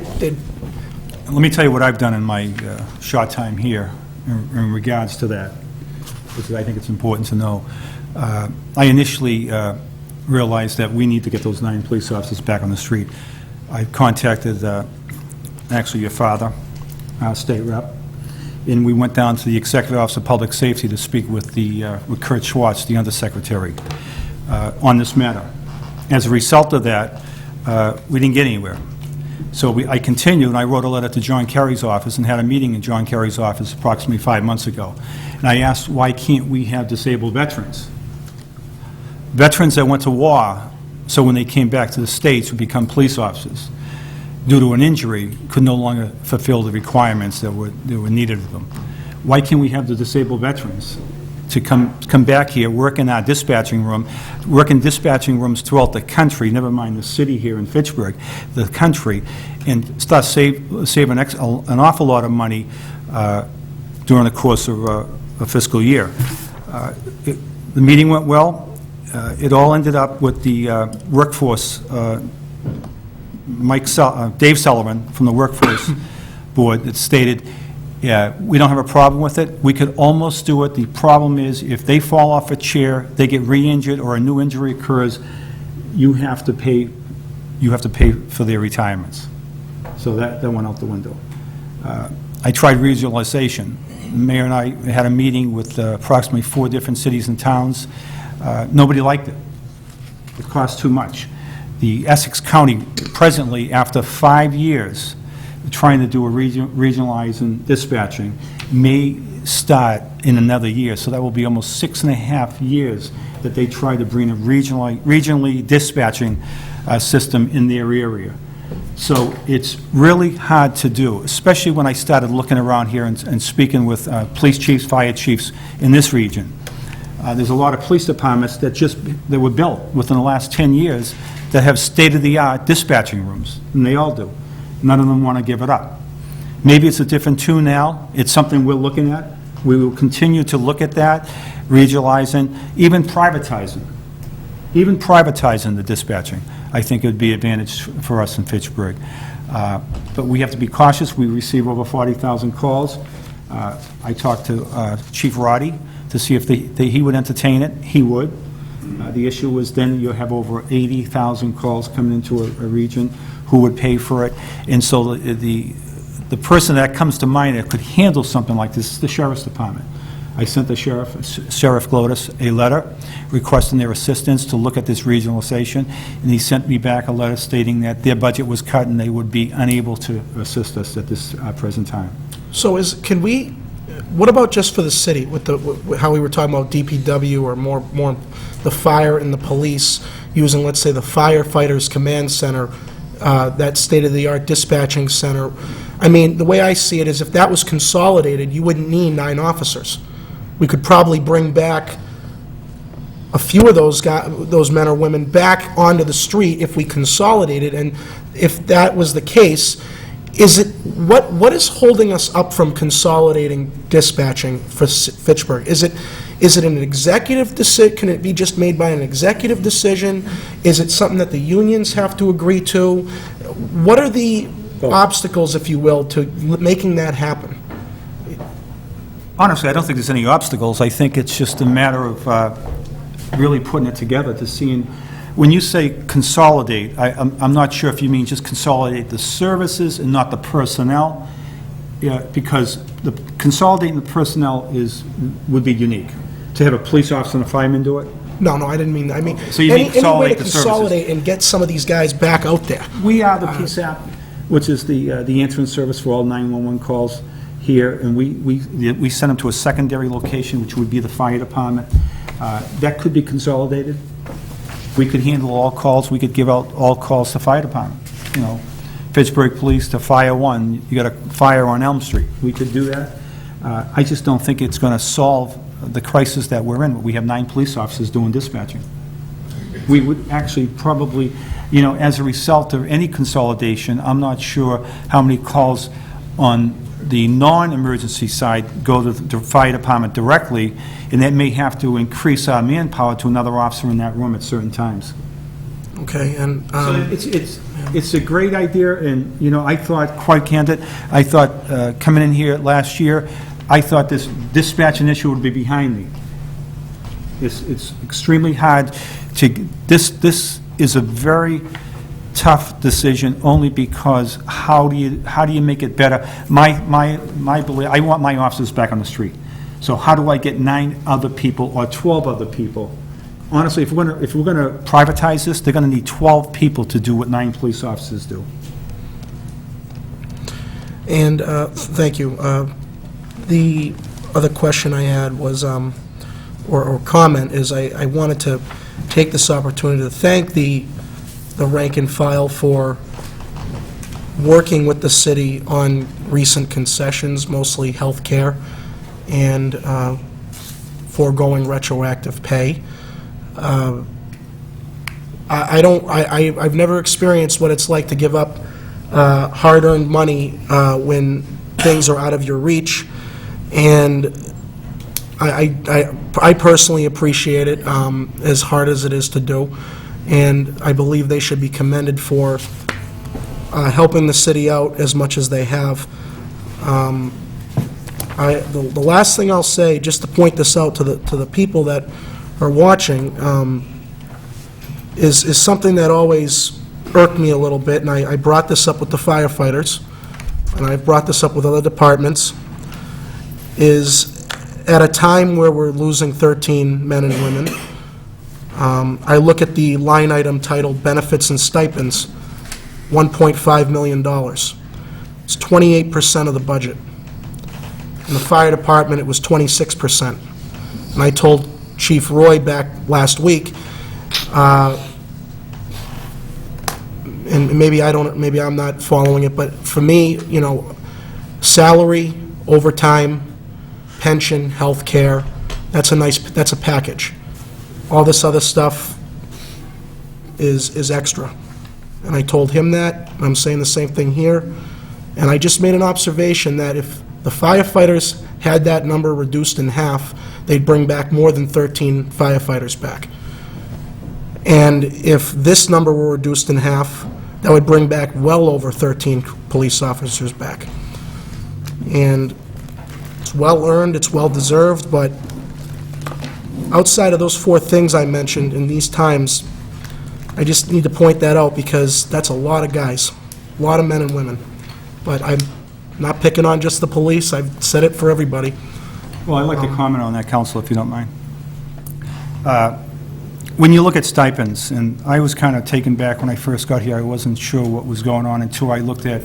Let me tell you what I've done in my short time here in regards to that, because I think it's important to know. I initially realized that we need to get those 9 police officers back on the street. I contacted, actually, your father, our state rep, and we went down to the Executive Office of Public Safety to speak with with Kurt Schwartz, the Undersecretary, on this matter. As a result of that, we didn't get anywhere. So I continued, and I wrote a letter to John Kerry's office and had a meeting in John Kerry's office approximately 5 months ago. And I asked, why can't we have disabled veterans? Veterans that went to war, so when they came back to the States would become police officers, due to an injury, could no longer fulfill the requirements that were needed of them. Why can't we have the disabled veterans to come back here, work in our dispatching room, work in dispatching rooms throughout the country, never mind the city here in Fitchburg, the country, and start saving an awful lot of money during the course of a fiscal year. The meeting went well. It all ended up with the workforce, Dave Sullivan from the Workforce Board that stated, yeah, we don't have a problem with it. We could almost do it. The problem is if they fall off a chair, they get re-injured, or a new injury occurs, you have to pay for their retirements. So that went out the window. I tried regionalization. The mayor and I had a meeting with approximately 4 different cities and towns. Nobody liked it. It cost too much. The Essex County, presently, after 5 years trying to do a regionalizing dispatching, may start in another year, so that will be almost 6.5 years that they try to bring a regionally dispatching system in their area. So it's really hard to do, especially when I started looking around here and speaking with police chiefs, fire chiefs in this region. There's a lot of police departments that were built within the last 10 years that have state-of-the-art dispatching rooms, and they all do. None of them want to give it up. Maybe it's a different tune now. It's something we're looking at. We will continue to look at that, regionalizing, even privatizing the dispatching. I think it would be an advantage for us in Fitchburg. But we have to be cautious. We receive over 40,000 calls. I talked to Chief Roddy to see if he would entertain it. He would. The issue was then you have over 80,000 calls coming into a region. Who would pay for it? And so the person that comes to mind that could handle something like this is the Sheriff's Department. I sent the Sheriff Glodis a letter requesting their assistance to look at this regionalization, and he sent me back a letter stating that their budget was cut and they would be unable to assist us at this present time. So what about just for the city, with how we were talking about DPW or more the fire and the police, using, let's say, the firefighters command center, that state-of-the-art dispatching center? I mean, the way I see it is if that was consolidated, you wouldn't need 9 officers. We could probably bring back a few of those men or women back onto the street if we consolidated, and if that was the case, what is holding us up from consolidating dispatching for Fitchburg? Is it an executive decision? Can it be just made by an executive decision? Is it something that the unions have to agree to? What are the obstacles, if you will, to making that happen? Honestly, I don't think there's any obstacles. I think it's just a matter of really putting it together to seeing. When you say consolidate, I'm not sure if you mean just consolidate the services and not the personnel, because consolidating the personnel would be unique. To have a police officer and a fireman do it? No, I didn't mean that. I mean, so you mean any way to consolidate the services. consolidate and get some of these guys back out there. We are the PSAP, which is the answering service for all 911 calls here, and we send them to a secondary location, which would be the fire department. That could be consolidated. We could handle all calls. We could give out all calls to fire department. You know, Fitchburg Police to Fire 1. You got a fire on Elm Street. We could do that. I just don't think it's going to solve the crisis that we're in. We have 9 police officers doing dispatching. We would actually probably, as a result of any consolidation, I'm not sure how many calls on the non-emergency side go to the fire department directly, and that may have to increase our manpower to another officer in that room at certain times. Okay, and so it's a great idea, and I thought, quite candid, I thought coming in here last year, I thought this dispatching issue would be behind me. It's extremely hard to this is a very tough decision, only because how do you make it better? My belief, I want my officers back on the street. So how do I get 9 other people or 12 other people? Honestly, if we're going to privatize this, they're going to need 12 people to do what 9 police officers do. And thank you. The other question I had was, or comment, is I wanted to take this opportunity to thank the rank and file for working with the city on recent concessions, mostly health care, and foregoing retroactive pay. I've never experienced what it's like to give up hard-earned money when things are out of your reach, and I personally appreciate it, as hard as it is to do, and I believe they should be commended for helping the city out as much as they have. The last thing I'll say, just to point this out to the people that are watching, is something that always irked me a little bit, and I brought this up with the firefighters, and I've brought this up with other departments, is at a time where we're losing 13 men and women, I look at the line item titled Benefits and Stipends, $1.5 million. It's 28% of the budget. In the fire department, it was 26%. And I told Chief Roy back last week, and maybe I'm not following it, but for me, you know, salary, overtime, pension, health care, that's a package. All this other stuff is extra. And I told him that, and I'm saying the same thing here. And I just made an observation that if the firefighters had that number reduced in half, they'd bring back more than 13 firefighters back. And if this number were reduced in half, that would bring back well over 13 police officers back. And it's well-earned, it's well-deserved, but outside of those 4 things I mentioned in these times, I just need to point that out because that's a lot of guys, a lot of men and women. But I'm not picking on just the police, I've said it for everybody. Well, I'd like to comment on that, Counsel, if you don't mind. When you look at stipends, and I was kind of taken back when I first got here, I wasn't sure what was going on until I looked at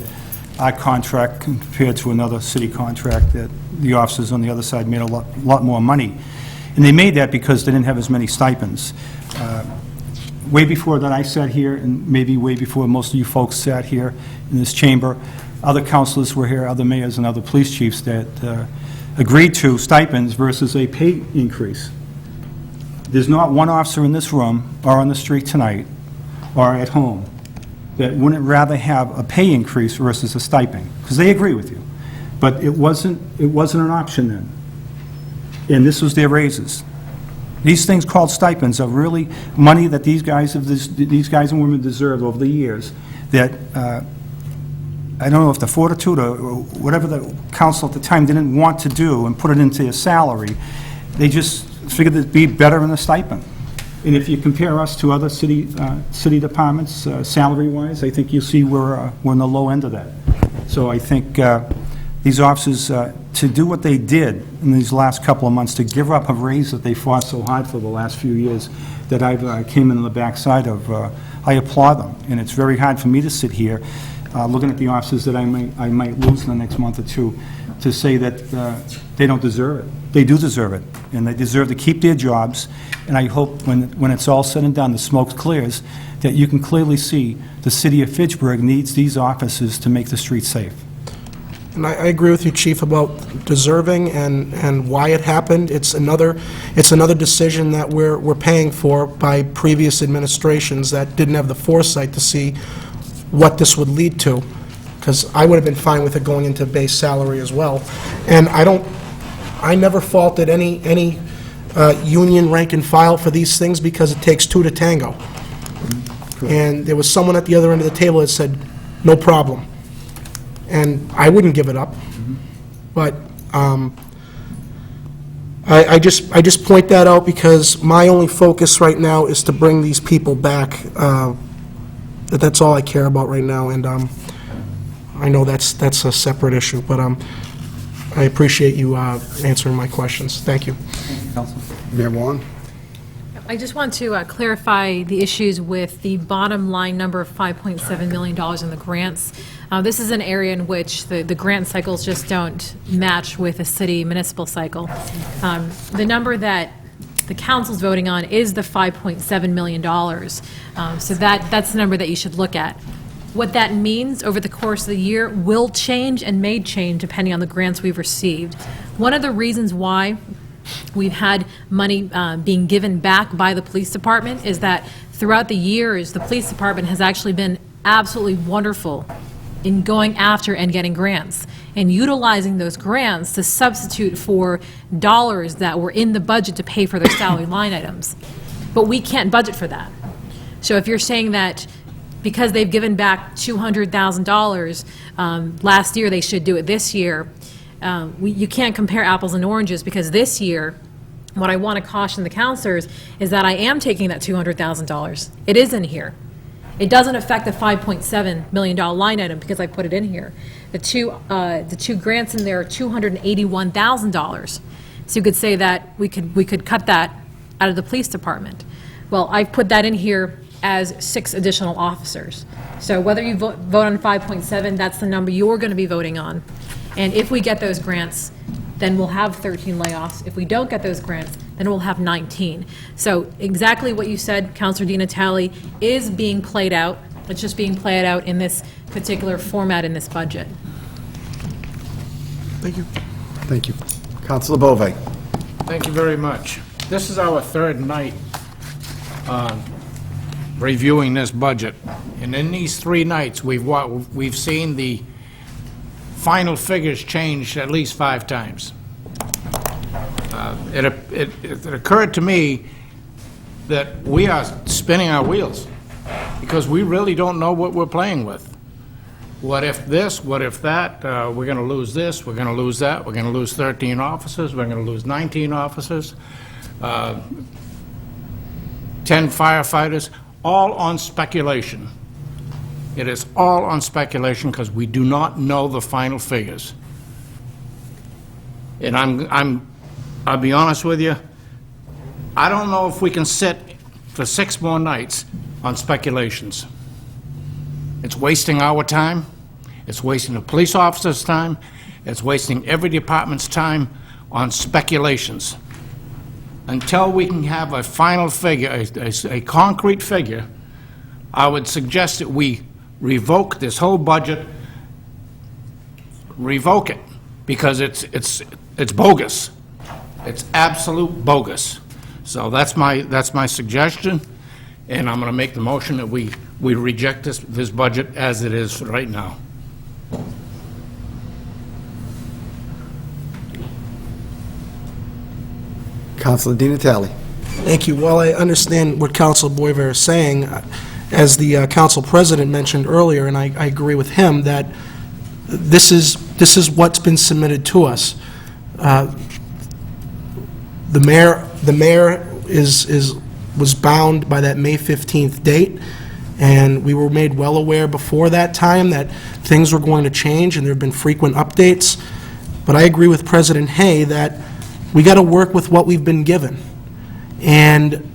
our contract compared to another city contract, that the officers on the other side made a lot more money. And they made that because they didn't have as many stipends. Way before that I sat here, and maybe way before most of you folks sat here in this chamber, other councilors were here, other mayors and other police chiefs that agreed to stipends versus a pay increase. There's not one officer in this room, or on the street tonight, or at home, that wouldn't rather have a pay increase versus a stipend, because they agree with you. But it wasn't an option then. And this was their raises. These things called stipends are really money that these guys and women deserve over the years, that I don't know if the fortitude or whatever the council at the time didn't want to do and put it into a salary. They just figured it'd be better in a stipend. And if you compare us to other city departments, salary-wise, I think you'll see we're in the low end of that. So I think these officers, to do what they did in these last couple of months, to give up a raise that they fought so hard for the last few years, that I came in on the backside of, I applaud them. And it's very hard for me to sit here, looking at the officers that I might lose in the next month or two, to say that they don't deserve it. They do deserve it, and they deserve to keep their jobs. And I hope when it's all said and done, the smoke clears, that you can clearly see the city of Fitchburg needs these officers to make the streets safe. And I agree with you, Chief, about deserving and why it happened. It's another decision that we're paying for by previous administrations that didn't have the foresight to see what this would lead to, because I would have been fine with it going into base salary as well. And I never faulted any union rank and file for these things, because it takes 2 to tango. And there was someone at the other end of the table that said, no problem. And I wouldn't give it up. But I just point that out because my only focus right now is to bring these people back. That's all I care about right now, and I know that's a separate issue, but I appreciate you answering my questions. Thank you. Mayor Wong? I just want to clarify the issues with the bottom line number of $5.7 million in the grants. This is an area in which the grant cycles just don't match with a city municipal cycle. The number that the council's voting on is the $5.7 million. So that's the number that you should look at. What that means over the course of the year will change and may change depending on the grants we've received. One of the reasons why we've had money being given back by the police department is that throughout the years, the police department has actually been absolutely wonderful in going after and getting grants and utilizing those grants to substitute for dollars that were in the budget to pay for their salary line items. But we can't budget for that. So if you're saying that because they've given back $200,000 last year, they should do it this year, you can't compare apples and oranges, because this year, what I want to caution the counselors is that I am taking that $200,000. It is in here. It doesn't affect the $5.7 million line item because I put it in here. The two grants in there are $281,000. So you could say that we could cut that out of the police department. Well, I've put that in here as 6 additional officers. So whether you vote on 5.7, that's the number you're going to be voting on. And if we get those grants, then we'll have 13 layoffs. If we don't get those grants, then we'll have 19. So exactly what you said, Counselor Di Natale, is being played out. It's just being played out in this particular format in this budget. Thank you. Thank you. Counselor Bove. Thank you very much. This is our third night reviewing this budget, and in these 3 nights, we've seen the final figures change at least 5 times. It occurred to me that we are spinning our wheels, because we really don't know what we're playing with. What if this, what if that, we're going to lose this, we're going to lose that, we're going to lose 13 officers, we're going to lose 19 officers, 10 firefighters, all on speculation. It is all on speculation because we do not know the final figures. And I'll be honest with you, I don't know if we can sit for 6 more nights on speculations. It's wasting our time, it's wasting the police officers' time, it's wasting every department's time on speculations. Until we can have a final figure, a concrete figure, I would suggest that we revoke this whole budget, revoke it, because it's bogus. It's absolute bogus. So that's my suggestion, and I'm going to make the motion that we reject this budget as it is right now. Counselor Di Natale. Thank you. While I understand what Councilor Boisvert is saying, as the council president mentioned earlier, and I agree with him, that this is what's been submitted to us. The mayor was bound by that May 15th date, and we were made well aware before that time that things were going to change, and there have been frequent updates. But I agree with President Hay that we got to work with what we've been given. And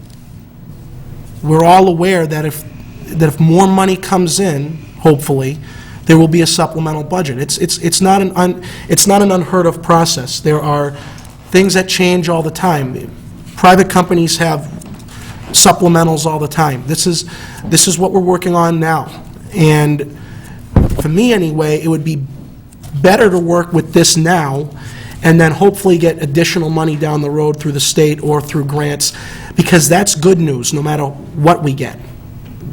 we're all aware that if more money comes in, hopefully, there will be a supplemental budget. It's not an unheard of process. There are things that change all the time. Private companies have supplementals all the time. This is what we're working on now. And for me anyway, it would be better to work with this now and then hopefully get additional money down the road through the state or through grants, because that's good news no matter what we get.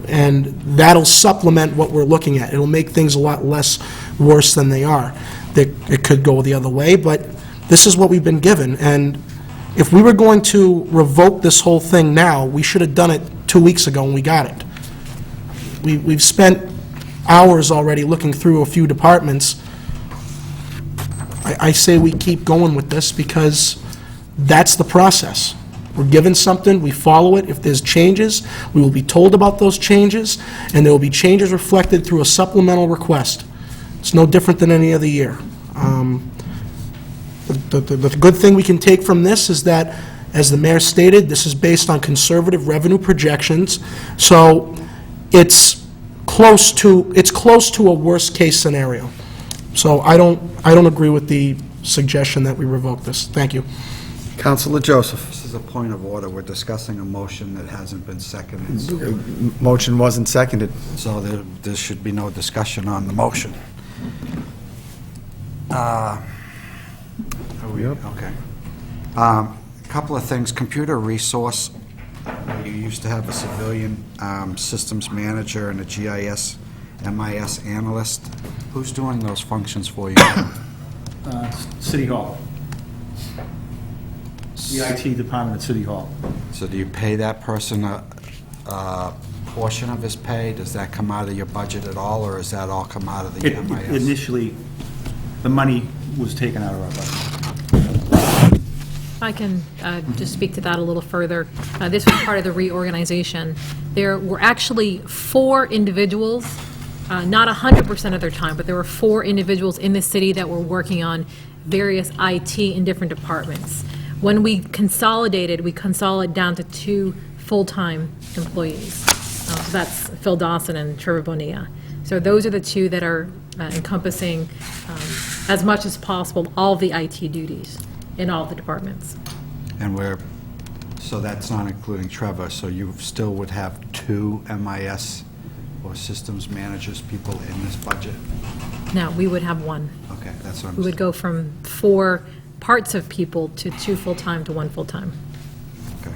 And that'll supplement what we're looking at. It'll make things a lot less worse than they are. It could go the other way, but this is what we've been given. And if we were going to revoke this whole thing now, we should have done it 2 weeks ago and we got it. We've spent hours already looking through a few departments. I say we keep going with this because that's the process. We're given something, we follow it. If there's changes, we will be told about those changes, and there will be changes reflected through a supplemental request. It's no different than any other year. The good thing we can take from this is that, as the mayor stated, this is based on conservative revenue projections, so it's close to a worst-case scenario. So I don't agree with the suggestion that we revoke this. Thank you. Counselor Joseph. This is a point of order. We're discussing a motion that hasn't been seconded, Motion wasn't seconded. so there should be no discussion on the motion. Are we, okay. A couple of things. Computer resource, you used to have a civilian systems manager and a GIS, MIS analyst. Who's doing those functions for you? City Hall. The IT department at City Hall. So do you pay that person a portion of his pay? Does that come out of your budget at all, or does that all come out of the MIS? Initially, the money was taken out of our budget. I can just speak to that a little further. This was part of the reorganization. There were actually 4 individuals, not 100% of their time, but there were 4 individuals in the city that were working on various IT in different departments. When we consolidated down to 2 full-time employees. So that's Phil Dawson and Trevor Bonilla. So those are the 2 that are encompassing as much as possible, all the IT duties in all the departments. And so that's not including Trevor, so you still would have 2 MIS or systems managers people in this budget? No, we would have one. Okay, that's what I'm We would go from 4 parts of people to 2 full-time to 1 full-time. Okay.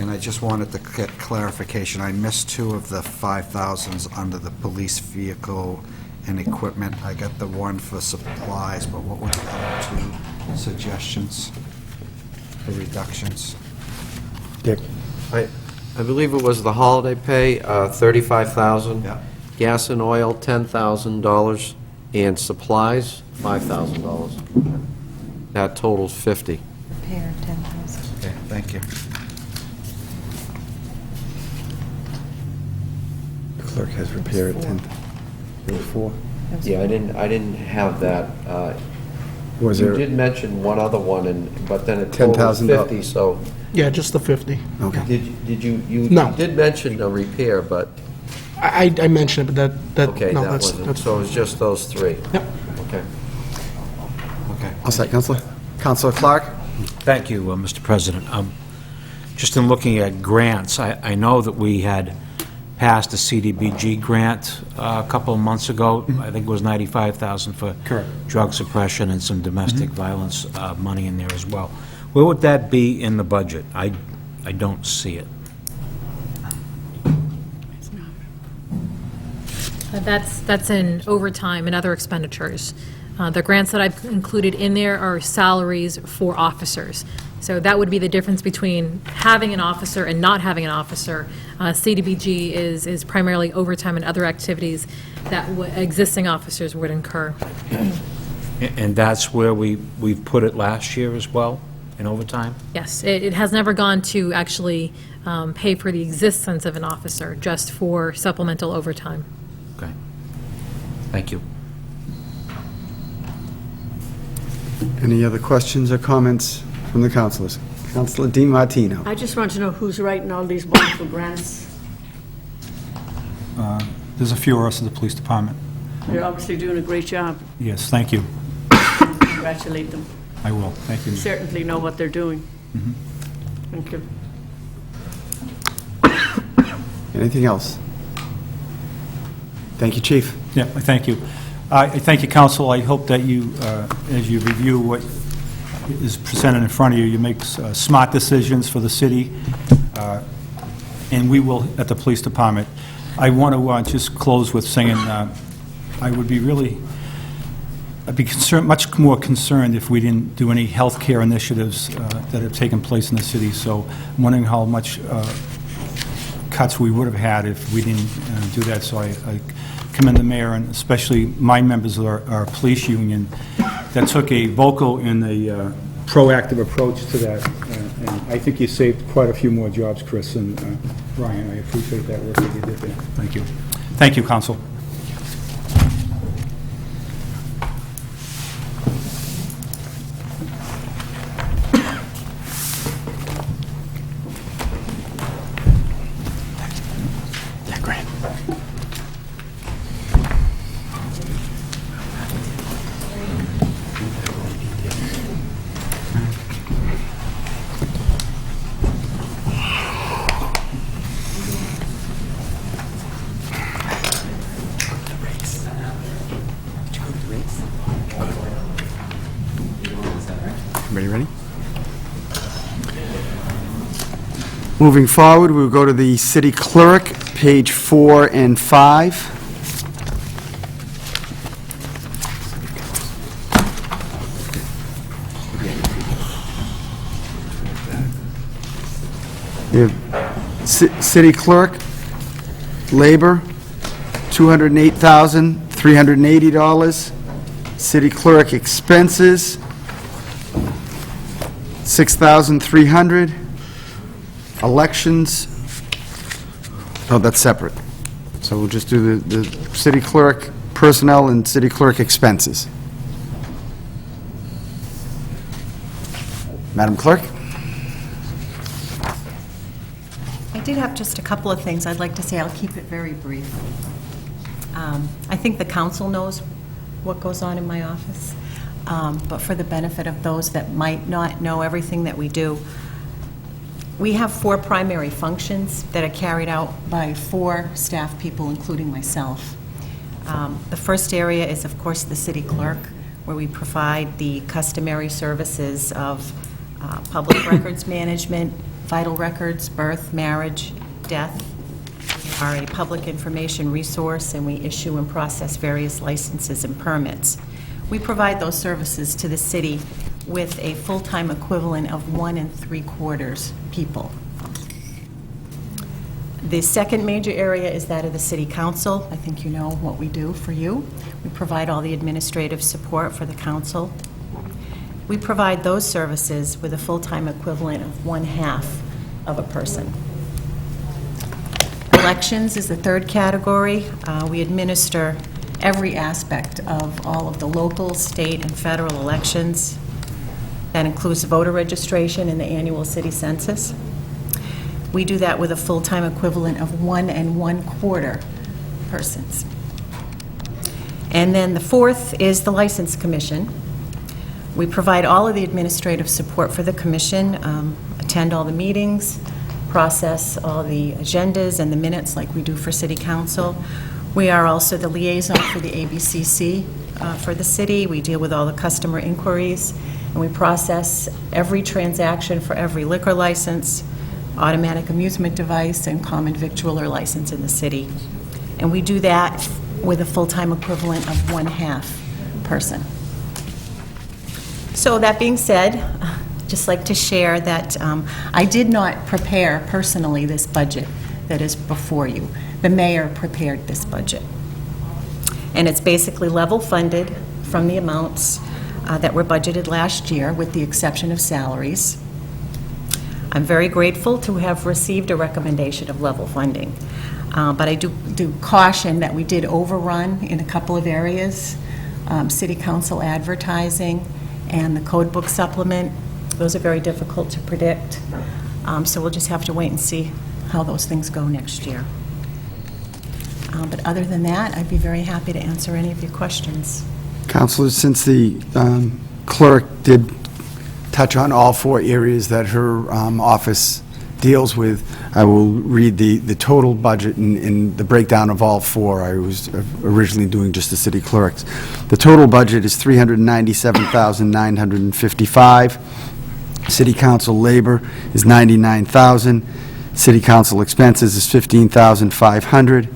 And I just wanted to get clarification. I missed 2 of the 5,000s under the police vehicle and equipment. I got the one for supplies, but what were the other 2 suggestions for reductions? Dick? I believe it was the holiday pay, $35,000. Yeah. Gas and oil, $10,000, and supplies, $5,000. That totals 50. Repair, 10,000. Okay, thank you. The clerk has repaired at 10. There were 4. Yeah, I didn't have that. Was You there? did mention one other one, but then it totals $10,000. 50, so Yeah, just the 50. Okay. did you No. did mention a repair, but, I mentioned it, but that, okay, no, that that's, wasn't, that's, so it was just those 3? Yep. Okay. Okay. All set, Counselor? Counselor Clark? Thank you, Mr. President. Just in looking at grants, I know that we had passed a CDBG grant a couple of months ago. I think it was $95,000 for drug suppression and some domestic violence money in there as well. Where would that be in the budget? I don't see it. That's in overtime and other expenditures. The grants that I've included in there are salaries for officers. So that would be the difference between having an officer and not having an officer. CDBG is primarily overtime and other activities that existing officers would incur. And that's where we've put it last year as well, in overtime? Yes, it has never gone to actually pay for the existence of an officer, just for supplemental overtime. Okay. Thank you. Any other questions or comments from the councilors? Counselor DiMartino? I just want to know who's writing all these wonderful grants. There's a few of us in the police department. They're obviously doing a great job. Yes, thank you. Congratulate them. I will. Thank you. Certainly know what they're doing. Thank you. Anything else? Thank you, Chief. Yeah, thank you. I thank you, council. I hope that you, as you review what is presented in front of you, you make smart decisions for the city, and we will at the police department. I want to just close with saying I would be really, I'd be concerned, much more concerned if we didn't do any health care initiatives that have taken place in the city. So I'm wondering how much cuts we would have had if we didn't do that. So I commend the mayor and especially my members of our police union that took a vocal and a proactive approach to that. And I think you saved quite a few more jobs, Chris and Brian. I appreciate that work that you did there. Thank you. Thank you, council. Yeah, great. Everybody ready? Moving forward, we'll go to the city clerk, page 4 and 5. You have city clerk, labor, $208,380. City clerk expenses, $6,300. Elections, oh, that's separate. So we'll just do the city clerk personnel and city clerk expenses. Madam Clerk? I did have just a couple of things I'd like to say. I'll keep it very brief. I think the council knows what goes on in my office. but for the benefit of those that might not know everything that we do, we have 4 primary functions that are carried out by 4 staff people, including myself. The first area is, of course, the city clerk, where we provide the customary services of public records management, vital records, birth, marriage, death. We are a public information resource, and we issue and process various licenses and permits. We provide those services to the city with a full-time equivalent of 1 3/4 people. The second major area is that of the City Council. I think you know what we do for you. We provide all the administrative support for the council. We provide those services with a full-time equivalent of 1/2 of a person. Elections is the third category. We administer every aspect of all of the local, state, and federal elections. That includes voter registration and the annual city census. We do that with a full-time equivalent of 1 1/4 persons. And then the fourth is the License Commission. We provide all of the administrative support for the commission, attend all the meetings, process all the agendas and the minutes like we do for City Council. We are also the liaison for the ABCC for the city. We deal with all the customer inquiries, and we process every transaction for every liquor license, automatic amusement device, and common victualler license in the city. And we do that with a full-time equivalent of 1/2 person. So that being said, just like to share that I did not prepare personally this budget that is before you. The mayor prepared this budget. And it's basically level funded from the amounts that were budgeted last year, with the exception of salaries. I'm very grateful to have received a recommendation of level funding. But I do caution that we did overrun in a couple of areas. City council advertising and the code book supplement. Those are very difficult to predict. So we'll just have to wait and see how those things go next year. But other than that, I'd be very happy to answer any of your questions. Councilors, since the clerk did touch on all 4 areas that her office deals with, I will read the total budget and the breakdown of all 4. I was originally doing just the city clerks. The total budget is $397,955. City council labor is $99,000. City council expenses is $15,500.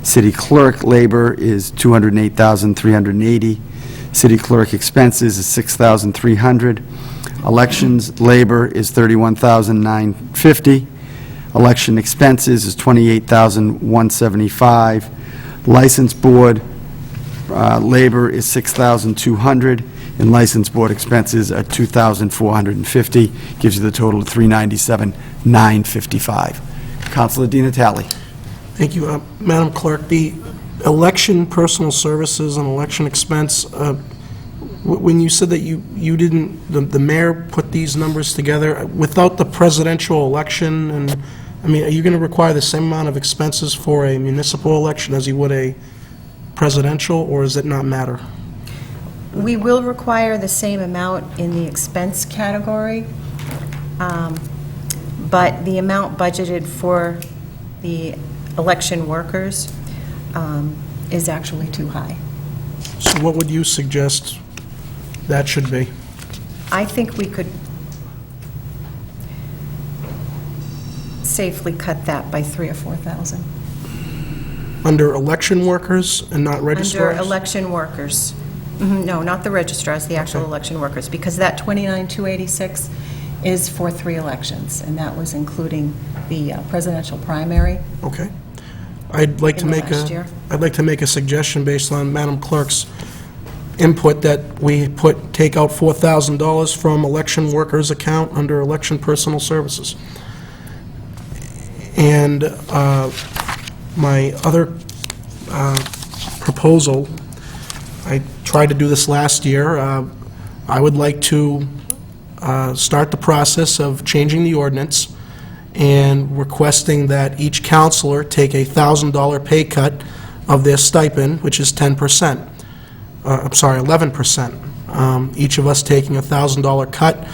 City clerk labor is $208,380. City clerk expenses is $6,300. Elections labor is $31,950. Election expenses is $28,175. License board labor is $6,200, and license board expenses are $2,450. Gives you the total of $397,955. Councilor Di Natale. Thank you. Madam Clerk, the election personal services and election expense, when you said that you didn't, the mayor put these numbers together, without the presidential election, and, I mean, are you going to require the same amount of expenses for a municipal election as you would a presidential, or does it not matter? We will require the same amount in the expense category, but the amount budgeted for the election workers is actually too high. So what would you suggest that should be? I think we could safely cut that by $3,000 or $4,000. Under election workers and not registrars? Under election workers. No, not the registrars, the actual election workers, because that $29,286 is for 3 elections, and that was including the presidential primary. Okay. I'd like to In the make last year. I'd like to make a suggestion based on Madam Clerk's input that we take out $4,000 from election workers account under election personal services. And my other proposal, I tried to do this last year, I would like to start the process of changing the ordinance and requesting that each counselor take a $1,000 pay cut of their stipend, which is 10%. I'm sorry, 11%. each of us taking a $1,000 cut,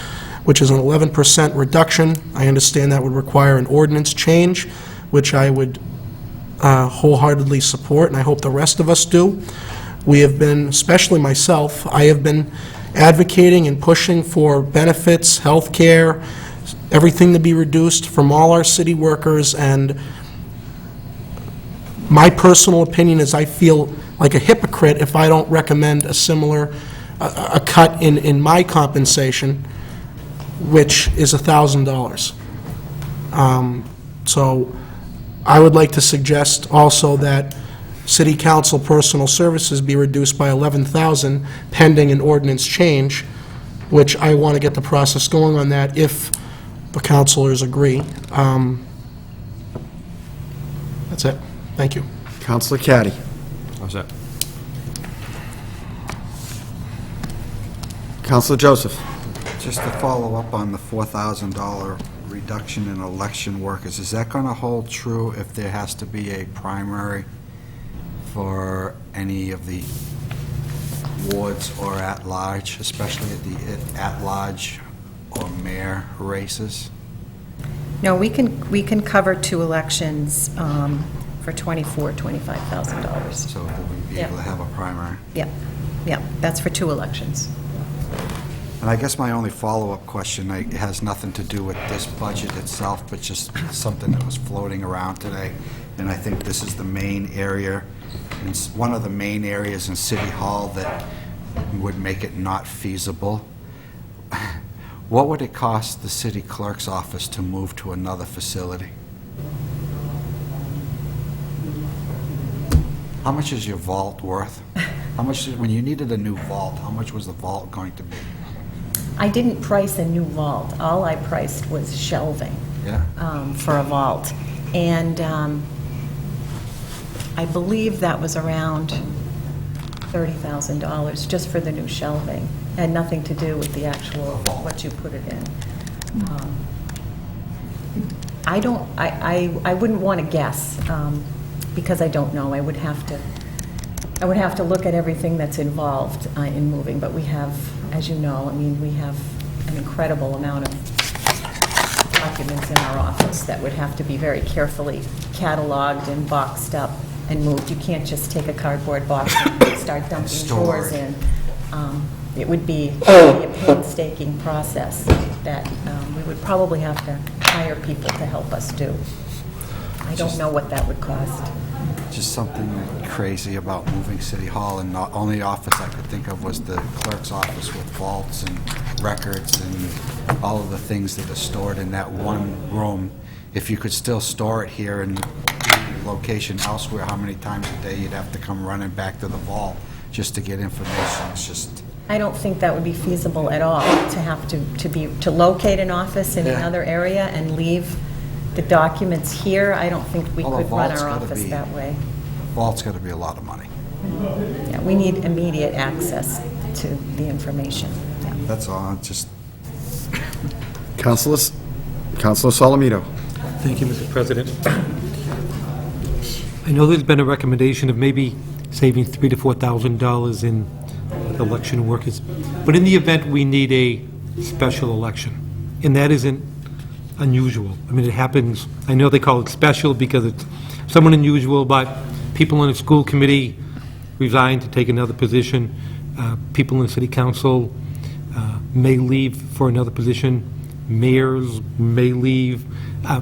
which is an 11% reduction. I understand that would require an ordinance change, which I would wholeheartedly support, and I hope the rest of us do. We have been, especially myself, I have been advocating and pushing for benefits, health care, everything to be reduced from all our city workers, and my personal opinion is I feel like a hypocrite if I don't recommend a similar, a cut in my compensation, which is $1,000. So I would like to suggest also that City Council personal services be reduced by $11,000 pending an ordinance change, which I want to get the process going on that if the councilors agree. That's it. Thank you. Counselor Caddy. How's that? Counselor Joseph. Just to follow up on the $4,000 reduction in election workers, is that going to hold true if there has to be a primary for any of the wards or at-large, especially at the at-large or mayor races? No, we can cover 2 elections for $24,000, $25,000. So that we'd be able to have a primary? Yep, yep, that's for 2 elections. And I guess my only follow-up question, it has nothing to do with this budget itself, but just something that was floating around today, and I think this is the main area, it's one of the main areas in City Hall that would make it not feasible. What would it cost the city clerk's office to move to another facility? How much is your vault worth? How much, when you needed a new vault, how much was the vault going to be? I didn't price a new vault. All I priced was shelving for a vault. And I believe that was around $30,000 just for the new shelving. It had nothing to do with the actual, what you put it in. I wouldn't want to guess, because I don't know. I would have to look at everything that's involved in moving, but we have, as you know, I mean, we have an incredible amount of documents in our office that would have to be very carefully cataloged and boxed up and moved. You can't just take a cardboard box and start dumping drawers in. It would be a painstaking process that we would probably have to hire people to help us do. I don't know what that would cost. Just something crazy about moving City Hall, and the only office I could think of was the clerk's office with vaults and records and all of the things that are stored in that one room. If you could still store it here in location elsewhere, how many times a day you'd have to come running back to the vault just to get information? It's just... I don't think that would be feasible at all, to have to locate an office in another area and leave the documents here. I don't think we could run our office that way. Vault's got to be a lot of money. Yeah, we need immediate access to the information. Yeah. That's all. Just... Counselor Solomito. Thank you, Mr. President. I know there's been a recommendation of maybe saving $3,000 to $4,000 in election workers, but in the event we need a special election, and that isn't unusual. I mean, it happens, I know they call it special because it's somewhat unusual, but people on the school committee resign to take another position. People in the city council may leave for another position. Mayors may leave.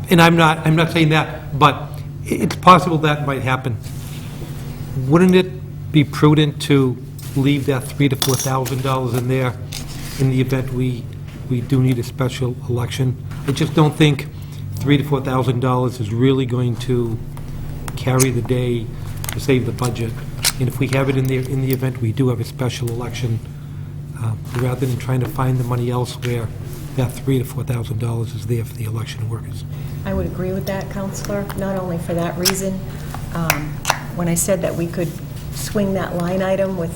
And I'm not saying that, but it's possible that might happen. Wouldn't it be prudent to leave that $3,000 to $4,000 in there in the event we do need a special election? I just don't think $3,000 to $4,000 is really going to carry the day to save the budget. And if we have it in the event we do have a special election, rather than trying to find the money elsewhere, that $3,000 to $4,000 is there for the election workers. I would agree with that, Counselor, not only for that reason. When I said that we could swing that line item with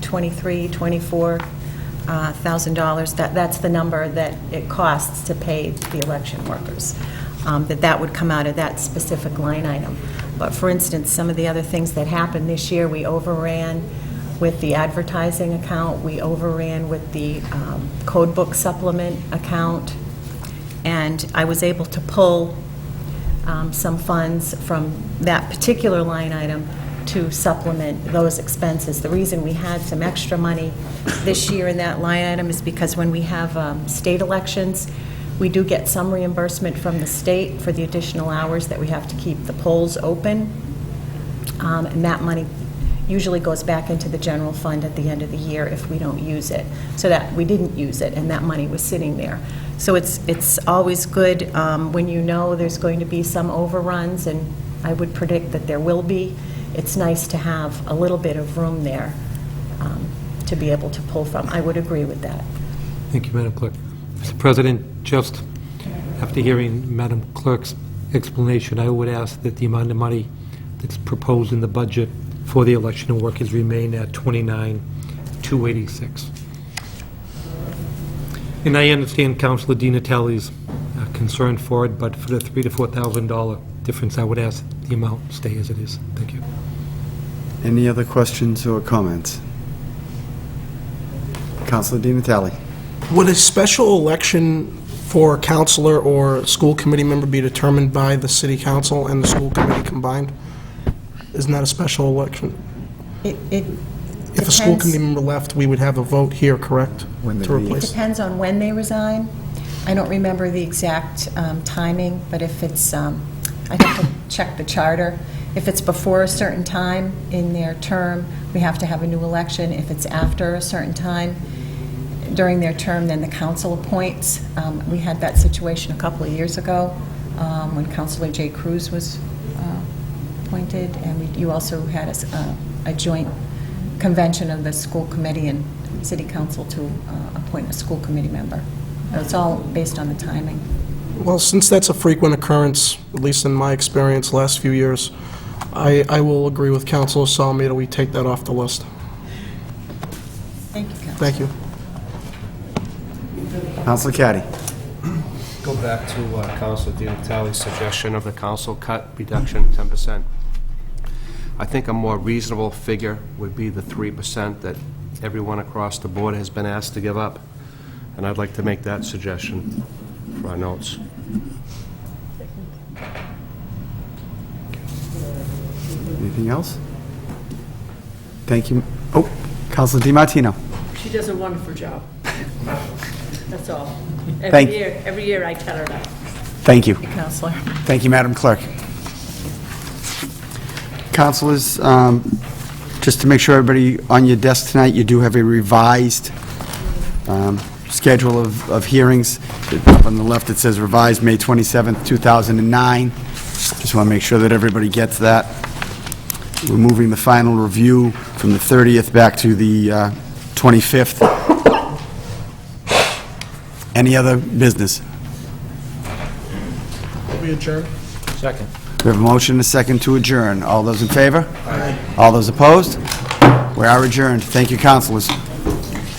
$23,000, $24,000, that's the number that it costs to pay the election workers, that would come out of that specific line item. But for instance, some of the other things that happened this year, we overran with the advertising account. We overran with the code book supplement account. And I was able to pull some funds from that particular line item to supplement those expenses. The reason we had some extra money this year in that line item is because when we have state elections, we do get some reimbursement from the state for the additional hours that we have to keep the polls open. And that money usually goes back into the general fund at the end of the year if we don't use it. So that we didn't use it, and that money was sitting there. So it's always good when you know there's going to be some overruns, and I would predict that there will be. It's nice to have a little bit of room there to be able to pull from. I would agree with that. Thank you, Madam Clerk. Mr. President, just after hearing Madam Clerk's explanation, I would ask that the amount of money that's proposed in the budget for the election and workers remain at $29,286. And I understand Councilor Di Natale's concern for it, but for the $3,000 to $4,000 difference, I would ask the amount stay as it is. Thank you. Any other questions or comments? Councilor Di Natale. Would a special election for a counselor or school committee member be determined by the city council and the school committee combined? Isn't that a special election? It If a school committee member left, we would have a vote here, correct? To replace. It depends on when they resign. I don't remember the exact timing, but if it's, I'd have to check the charter. If it's before a certain time in their term, we have to have a new election. If it's after a certain time during their term, then the council appoints. We had that situation a couple of years ago when Councilor J. Cruz was appointed, and you also had a joint convention of the school committee and city council to appoint a school committee member. It's all based on the timing. Well, since that's a frequent occurrence, at least in my experience last few years, I will agree with Councilor Salmi. We take that off the list. Thank you, Council. Thank you. Councilor Caddy. Go back to Councilor Di Natale's suggestion of the council cut reduction 10%. I think a more reasonable figure would be the 3% that everyone across the board has been asked to give up. And I'd like to make that suggestion for our notes. Anything else? Thank you. Oh, Councilor DiMartino. She does a wonderful job. That's all. Thank- Every year I tell her that. Thank you. Councilor. Thank you, Madam Clerk. Councilors, just to make sure everybody on your desk tonight, you do have a revised schedule of hearings. On the left, it says revised May 27th, 2009. Just want to make sure that everybody gets that. We're moving the final review from the 30th back to the 25th. Any other business? We adjourn. Second. We have a motion and a second to adjourn. All those in favor? Aye. All those opposed? We are adjourned. Thank you, councilors.